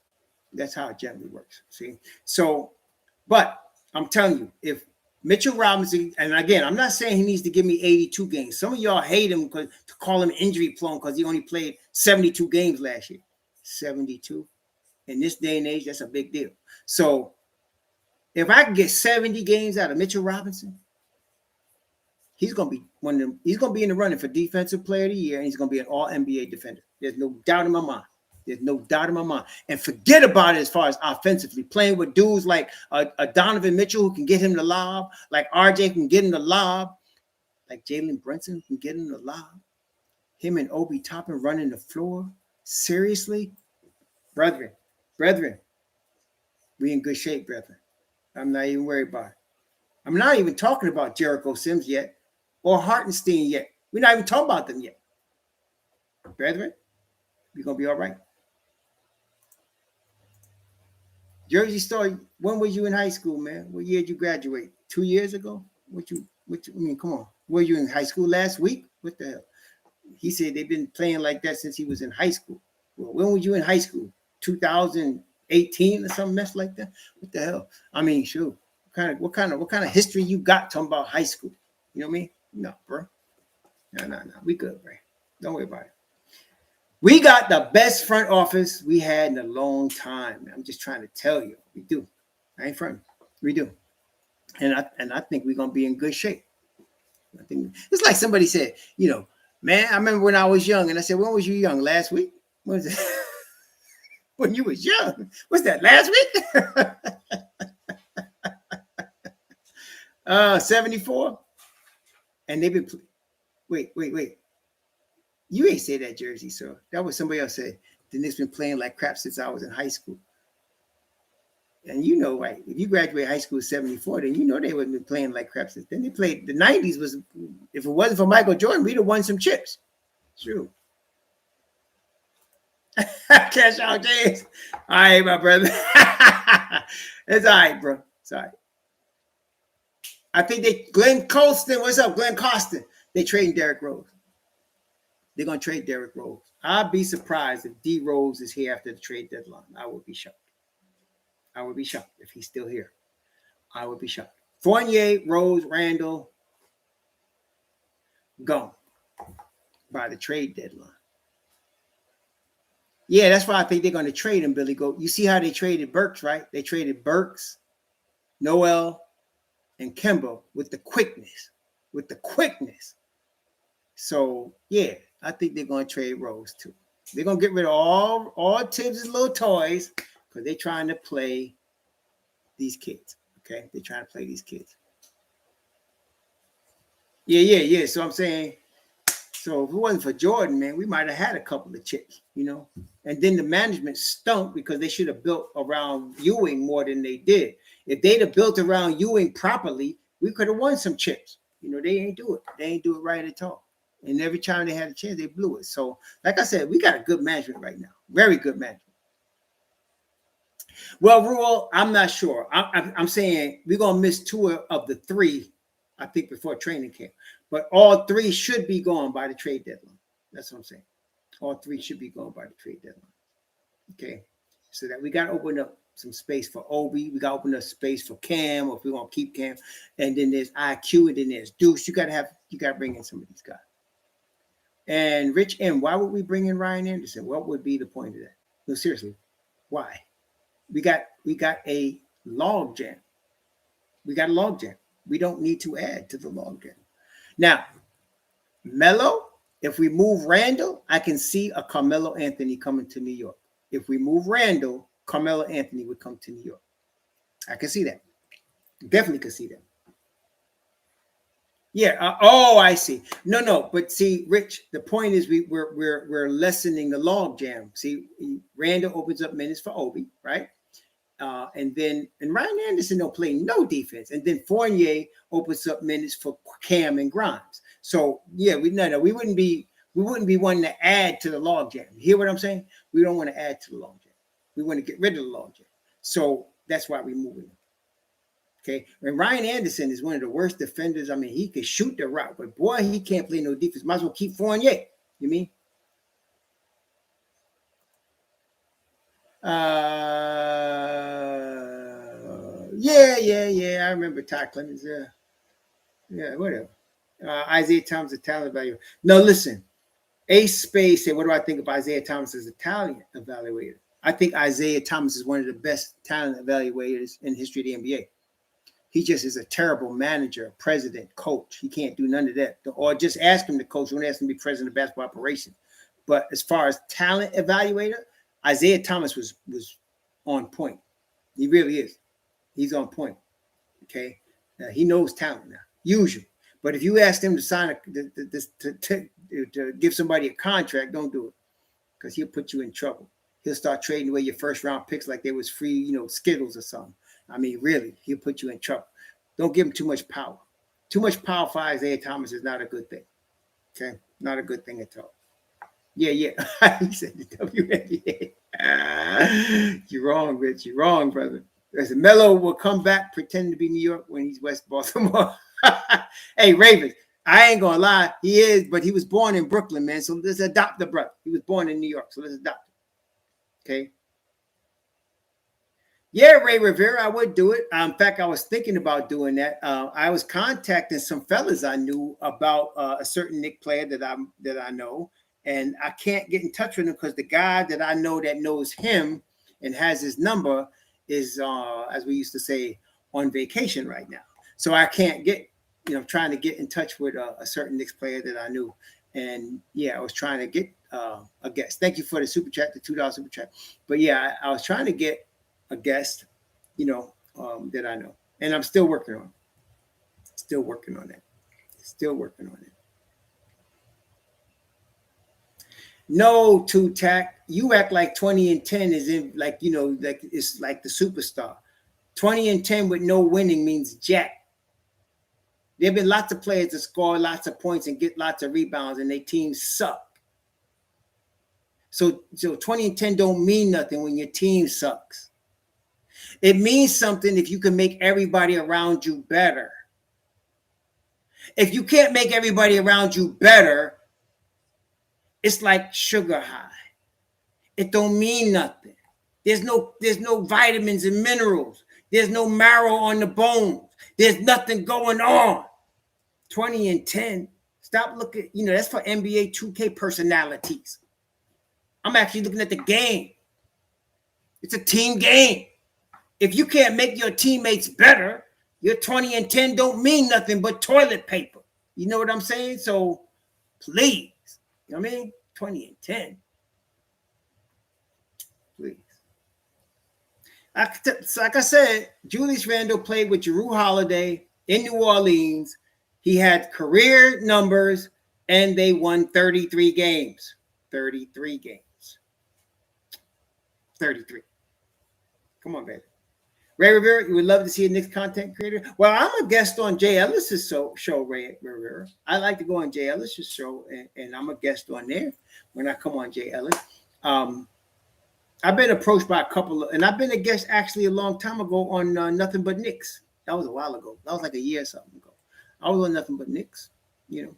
That's how it generally works. See, so, but I'm telling you, if Mitchell Robinson, and again, I'm not saying he needs to give me 82 games. Some of y'all hate him to call him injury prone because he only played 72 games last year. 72 in this day and age, that's a big deal. So, if I can get 70 games out of Mitchell Robinson, he's going to be one of them. He's going to be in the running for Defensive Player of the Year, and he's going to be an All NBA defender. There's no doubt in my mind. There's no doubt in my mind. And forget about it as far as offensively. Playing with dudes like a Donovan Mitchell who can get him the lob, like RJ can get him the lob, like Jalen Brunson can get him the lob. Him and Obi Toppin running the floor. Seriously? Brethren, we in good shape, brethren. I'm not even worried about it. I'm not even talking about Jericho Sims yet or Hartenstein yet. We're not even talking about them yet. Brethren, we're going to be all right. Jersey Story, when was you in high school, man? What year did you graduate? 2 years ago? Come on. Were you in high school last week? What the hell? He said they've been playing like that since he was in high school. Well, when were you in high school? 2018 or something mess like that? What the hell? I mean, shoot. What kind of history you got talking about high school? You know what I mean? No, bro. No. We good, bro. Don't worry about it. We got the best front office we had in a long time. I'm just trying to tell you, we do. I ain't fronting. We do, and I think we're gonna be in good shape. I think it's like somebody said, man. I remember when I was young, and I said, "When was you young? Last week? When was it? When you was young? What's that? Last week?" 74, and they've been. Wait. You ain't say that, Jersey, so that was somebody else said. The Knicks been playing like crap since I was in high school. And right? If you graduate high school in 74, then they wouldn't be playing like crap since then. They played the 90s was, if it wasn't for Michael Jordan, we'd have won some chips. True. Cash out, James. All right, my brother. It's all right, bro. It's all right. I think Glenn Colston, what's up, Glenn Costin? They trading Derrick Rose. They're going to trade Derrick Rose. I'd be surprised if D Rose is here after the trade deadline. I would be shocked. I would be shocked if he's still here. I would be shocked. Fournier, Rose, Randall, gone by the trade deadline. Yeah, that's why I think they're going to trade him, Billy Goat. You see how they traded Burks, right? They traded Burks, Noel, and Kemba with the quickness. So, yeah, I think they're going to trade Rose, too. They're going to get rid of all Tibbs' little toys because they're trying to play these kids, okay? They're trying to play these kids. Yeah. So I'm saying, so if it wasn't for Jordan, man, we might have had a couple of chips, And then the management stunk because they should have built around Ewing more than they did. If they'd have built around Ewing properly, we could have won some chips. They ain't do it. They ain't do it right at all. And every time they had a chance, they blew it. So, like I said, we got a good management right now. Very good management. Well, Rule, I'm not sure. I'm saying we're going to miss 2 of the 3, I think, before training camp. But all 3 should be gone by the trade deadline. That's what I'm saying. All 3 should be gone by the trade deadline. Okay. So that we got to open up some space for Obi. We got to open up space for Cam, or if we want to keep Cam. And then there's IQ, and then there's Deuce. You got to bring in some of these guys. And Rich M, why would we bring in Ryan Anderson? What would be the point of that? No, seriously, why? We got a log jam. We got a log jam. We don't need to add to the log jam. Now, Melo, if we move Randall, I can see a Carmelo Anthony coming to New York. If we move Randall, Carmelo Anthony would come to New York. I can see that. Definitely can see that. Yeah. I see. No. But see, Rich, the point is we're lessening the log jam. See, Randall opens up minutes for Obi, right? And Ryan Anderson don't play no defense. And then Fournier opens up minutes for Cam and Grimes. So yeah, we wouldn't be wanting to add to the log jam. You hear what I'm saying? We don't want to add to the log jam. We want to get rid of the log jam. So that's why we're moving them. Okay. And Ryan Anderson is one of the worst defenders. I mean, he could shoot the route, but boy, he can't play no defense. Might as well keep Fournier. You mean? Yeah. I remember Ty Clemens. Yeah, whatever. Isaiah Thomas, a talent value. No, listen. Ace Space said, what do I think of Isaiah Thomas as a talent evaluator? I think Isaiah Thomas is one of the best talent evaluators in the history of the NBA. He just is a terrible manager, president, coach. He can't do none of that. Or just ask him to coach. Don't ask him to be president of basketball operations. But as far as talent evaluator, Isaiah Thomas was on point. He really is. He's on point. Okay, he knows talent now, usually. But if you ask him to sign to give somebody a contract, don't do it, because he'll put you in trouble. He'll start trading away your first round picks like they was free, Skittles or something. I mean, really, he'll put you in trouble. Don't give him too much power. Too much power for Isaiah Thomas is not a good thing. Okay, not a good thing at all. Yeah. He said the WNBA. You're wrong, Rich. You're wrong, brother. As Melo will come back pretending to be New York when he's West Baltimore. Hey, Ravens, I ain't gonna lie, he is, but he was born in Brooklyn, man. So let's adopt the brother. He was born in New York, so let's adopt him. Okay. Yeah, Ray Rivera, I would do it. In fact, I was thinking about doing that. I was contacting some fellas I knew about a certain Knicks player that I know, and I can't get in touch with him because the guy that I know that knows him and has his number is, as we used to say, on vacation right now. So I can't get, trying to get in touch with a certain Knicks player that I knew. And yeah, I was trying to get a guest. Thank you for the super chat, the $2 super chat. But yeah, I was trying to get a guest, that I know. And I'm still working on it. Still working on it. No, Two-Tac, you act like 20 and 10 is in, like it's like the superstar. 20 and 10 with no winning means jack. There have been lots of players that score lots of points and get lots of rebounds, and their teams suck. So 20 and 10 don't mean nothing when your team sucks. It means something if you can make everybody around you better. If you can't make everybody around you better, it's like sugar high. It don't mean nothing. There's no vitamins and minerals. There's no marrow on the bones. There's nothing going on. 20 and 10. Stop looking, that's for NBA 2K personalities. I'm actually looking at the game. It's a team game. If you can't make your teammates better, your 20 and 10 don't mean nothing but toilet paper. You know what I'm saying? So please, you know what I mean? 20 and 10. Please. Like I said, Julius Randle played with Jrue Holiday in New Orleans. He had career numbers, and they won 33 games. 33 games. 33. Come on, baby. Ray Rivera, you would love to see a Knicks content creator. Well, I'm a guest on Jay Ellis's show, Ray Rivera. I like to go on Jay Ellis's show, and I'm a guest on there when I come on Jay Ellis. I've been approached by a couple of, and I've been a guest actually a long time ago on Nothing But Knicks. That was a while ago. That was like a year or something ago. I was on Nothing But Knicks, you know.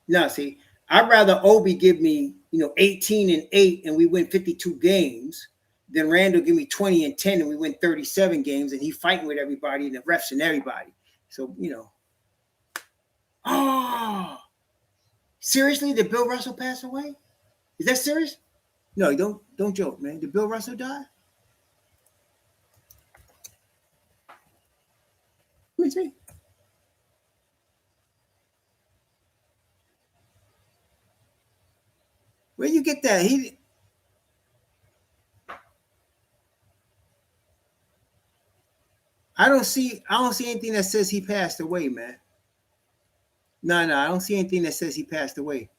Now, see, I'd rather Obi give me, 18-8 and we win 52 games than Randall give me 20-10 and we win 37 games and he fighting with everybody and the refs and everybody. So, oh, seriously, did Bill Russell pass away? Is that serious? No, don't joke, man. Did Bill Russell die? Let me see. Where you get that? I don't see anything that says he passed away, man. No, I don't see anything that says he passed away.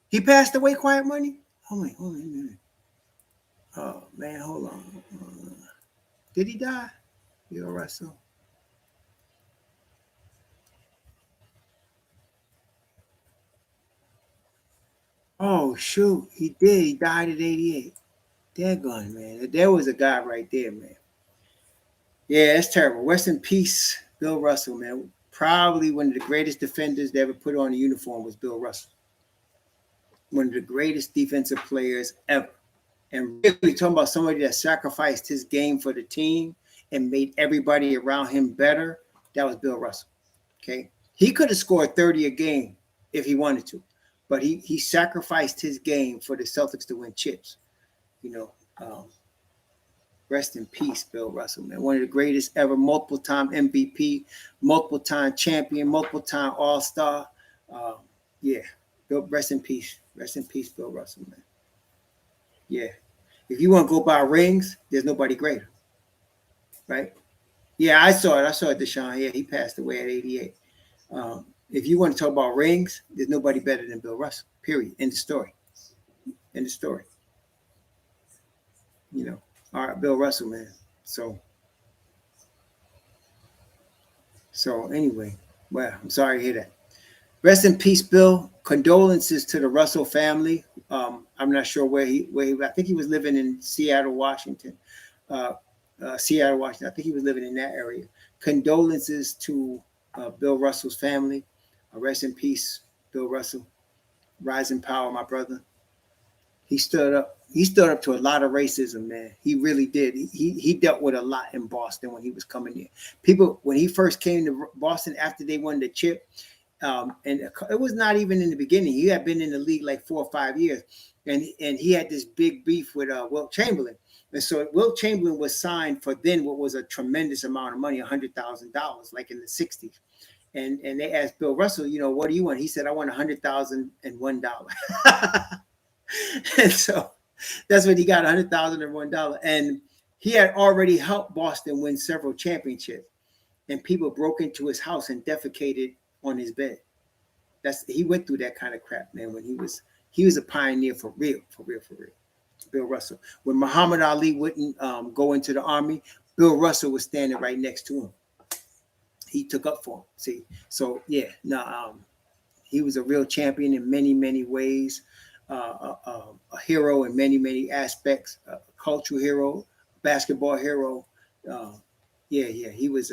He passed away, Quiet Money? Hold on a minute. Oh man, hold on. Did he die? Bill Russell. Oh shoot, he did. He died at 88. Daggone, man. There was a guy right there, man. Yeah, it's terrible. Rest in peace, Bill Russell, man. Probably one of the greatest defenders that ever put on a uniform was Bill Russell. One of the greatest defensive players ever. And really talking about somebody that sacrificed his game for the team and made everybody around him better, that was Bill Russell. Okay. He could have scored 30 a game if he wanted to, but he sacrificed his game for the Celtics to win chips. Rest in peace, Bill Russell, man. One of the greatest ever, multiple-time MVP, multiple-time champion, multiple-time All-Star. Yeah, rest in peace. Rest in peace, Bill Russell, man. Yeah. If you want to go by rings, there's nobody greater. Right? Yeah, I saw it, Deshaun. Yeah, he passed away at 88. If you want to talk about rings, there's nobody better than Bill Russell, period. End of story. End of story. All right, Bill Russell, man. So anyway, well, I'm sorry to hear that. Rest in peace, Bill. Condolences to the Russell family. I'm not sure where he. I think he was living in Seattle, Washington. Seattle, Washington. I think he was living in that area. Condolences to Bill Russell's family. Rest in peace, Bill Russell. Rise in power, my brother. He stood up. He stood up to a lot of racism, man. He really did. He dealt with a lot in Boston when he was coming in. People, when he first came to Boston after they won the chip, and it was not even in the beginning. He had been in the league like 4 or 5 years, and he had this big beef with Wilt Chamberlain. And so Wilt Chamberlain was signed for then what was a tremendous amount of money, $100,000, like in the 60s. And they asked Bill Russell, what do you want? He said, I want $100,001. And so that's what he got, $100,001. And he had already helped Boston win several championships. And people broke into his house and defecated on his bed. He went through that kind of crap, man, when he was a pioneer for real. Bill Russell. When Muhammad Ali wouldn't go into the army, Bill Russell was standing right next to him. He took up for him. See, so yeah, he was a real champion in many, many ways. A hero in many, many aspects, a cultural hero, basketball hero. He was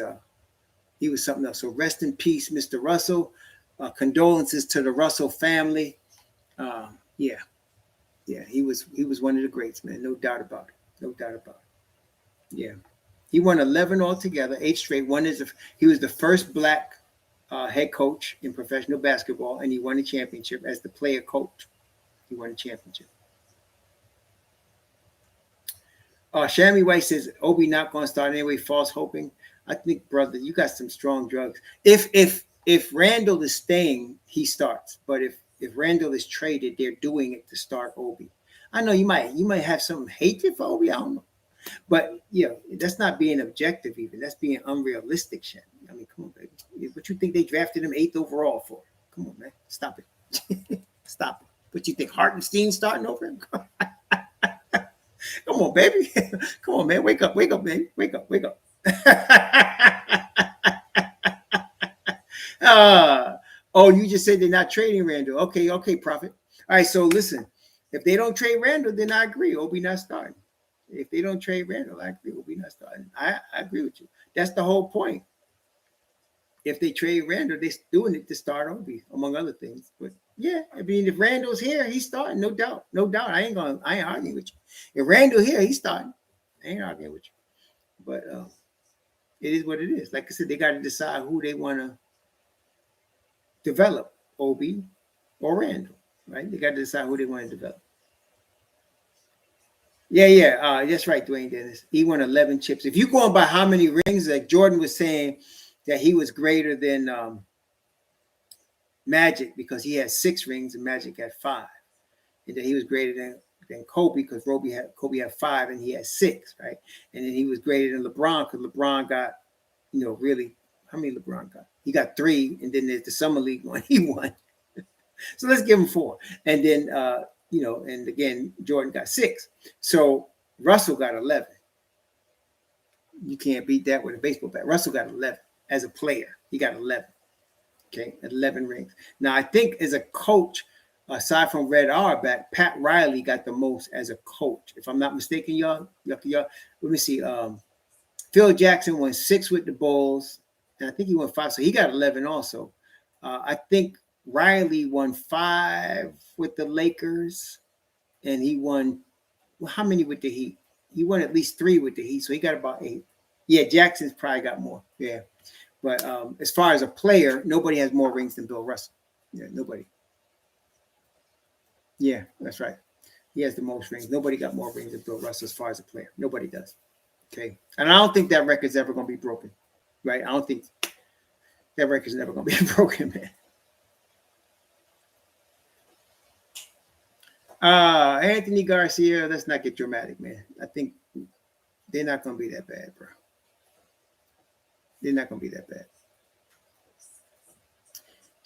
something else. So rest in peace, Mr. Russell. Condolences to the Russell family. He was one of the greats, man. No doubt about it. Yeah, he won 11 altogether, 8 straight. He was the first black head coach in professional basketball, and he won a championship as the player coach. He won a championship. Shammy White says, Obi not going to start anyway, false hoping. I think, brother, you got some strong drugs. If Randall is staying, he starts. But if Randall is traded, they're doing it to start Obi. I know you might have some hatred for Obi. I don't know. But, that's not being objective even. That's being unrealistic, Shammy. I mean, come on, baby. What you think they drafted him 8th overall for? Come on, man. Stop it. Stop it. What you think, Hartenstein starting over him? Come on, baby. Come on, man. Wake up, baby. Wake up, wake up. Oh, you just said they're not trading Randall. Okay, Prophet. All right, so listen. If they don't trade Randall, then I agree. Obi not starting. If they don't trade Randall, I agree. Obi not starting. I agree with you. That's the whole point. If they trade Randall, they're doing it to start Obi, among other things. But yeah, I mean, if Randall's here, he's starting, no doubt. No doubt. I ain't arguing with you. If Randall here, he's starting. I ain't arguing with you. But it is what it is. Like I said, they got to decide who they want to develop, Obi or Randall, right? They got to decide who they want to develop. Yeah. That's right, Dwayne Dennis. He won 11 chips. If you're going by how many rings, like Jordan was saying that he was greater than Magic because he had 6 rings and Magic had 5. And then he was greater than Kobe because Kobe had 5 and he had 6, right? And then he was greater than LeBron because LeBron got, really, how many LeBron got? He got 3, and then there's the Summer League one he won. So let's give him 4. And then, and again, Jordan got 6. So Russell got 11. You can't beat that with a baseball bat. Russell got 11 as a player. He got 11. Okay, 11 rings. Now, I think as a coach, aside from Red Auerbach, Pat Riley got the most as a coach. If I'm not mistaken, y'all. Let me see. Phil Jackson won 6 with the Bulls. And I think he won 5. So he got 11 also. I think Riley won 5 with the Lakers. And he won, how many with the Heat? He won at least 3 with the Heat. So he got about 8. Yeah, Jackson's probably got more. Yeah. But as far as a player, nobody has more rings than Bill Russell. Yeah, nobody. Yeah, that's right. He has the most rings. Nobody got more rings than Bill Russell as far as a player. Nobody does. Okay. And I don't think that record's ever going to be broken. Right? I don't think that record's never going to be broken, man. Anthony Garcia, let's not get dramatic, man. I think they're not going to be that bad, bro. They're not going to be that bad.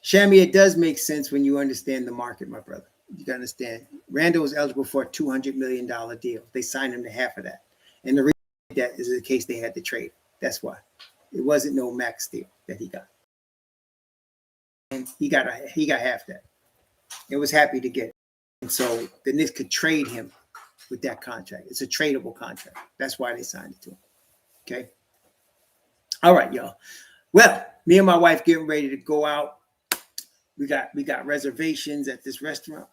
Shammy, it does make sense when you understand the market, my brother. You got to understand. Randall was eligible for a $200 million deal. They signed him to half of that. And the reason that is the case they had to trade. That's why. It wasn't no max deal that he got. And he got half that. It was happy to get it. And so the Knicks could trade him with that contract. It's a tradable contract. That's why they signed it to him. Okay. All right, y'all. Well, me and my wife getting ready to go out. We got reservations at this restaurant,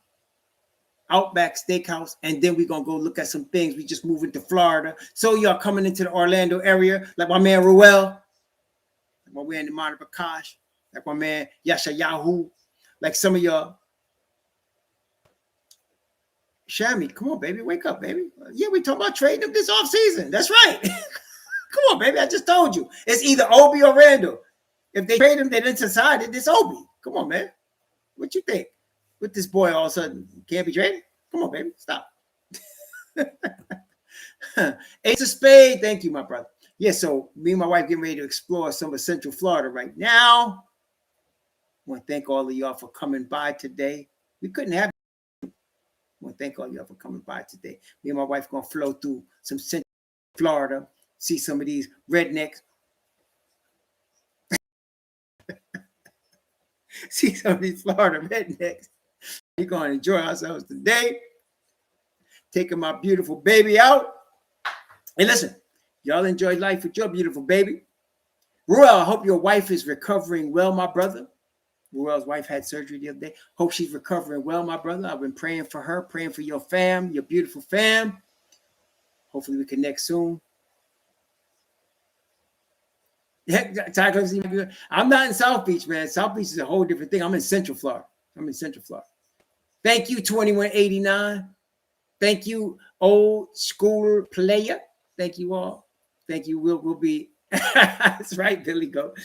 Outback Steakhouse, and then we're gonna go look at some things. We just moving to Florida. So y'all coming into the Orlando area, like my man Ruel, like my man Imani Prakash, like my man Yasha Yahoo, like some of y'all. Shammy, come on, baby, wake up, baby. Yeah, we talking about trading them this off season. That's right. Come on, baby. I just told you. It's either Obi or Randall. If they trade him, they didn't decide it. It's Obi. Come on, man. What you think? With this boy all of a sudden can't be traded? Come on, baby. Stop. Ace of Spade. Thank you, my brother. Yeah, so me and my wife getting ready to explore some of Central Florida right now. I want to thank all of y'all for coming by today. We couldn't have. I want to thank all y'all for coming by today. Me and my wife going to flow through some Central Florida, see some of these rednecks. See some of these Florida rednecks. We're going to enjoy ourselves today. Taking my beautiful baby out. And listen, y'all enjoy life with your beautiful baby. Ruel, I hope your wife is recovering well, my brother. Ruel's wife had surgery the other day. Hope she's recovering well, my brother. I've been praying for her, praying for your fam, your beautiful fam. Hopefully we connect soon. I'm not in South Beach, man. South Beach is a whole different thing. I'm in Central Florida. Thank you, 2189. Thank you, old school player. Thank you all. Thank you. We'll be. That's right, Billy Goat.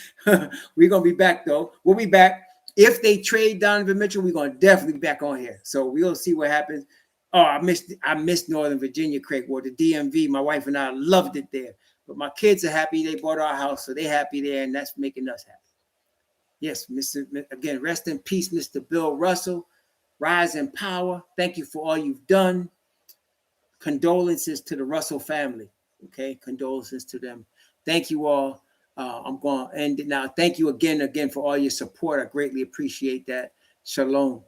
We're gonna be back though. We'll be back. If they trade Donovan Mitchell, we're gonna definitely be back on here. So we'll see what happens. Oh, I missed Northern Virginia, Craig Ward, the DMV. My wife and I loved it there. But my kids are happy. They bought our house, so they're happy there, and that's making us happy. Yes, again, rest in peace, Mr. Bill Russell. Rise in power. Thank you for all you've done. condolences to the Russell family. Okay, condolences to them. Thank you all. I'm going to end it now. Thank you again for all your support. I greatly appreciate that. Shalom.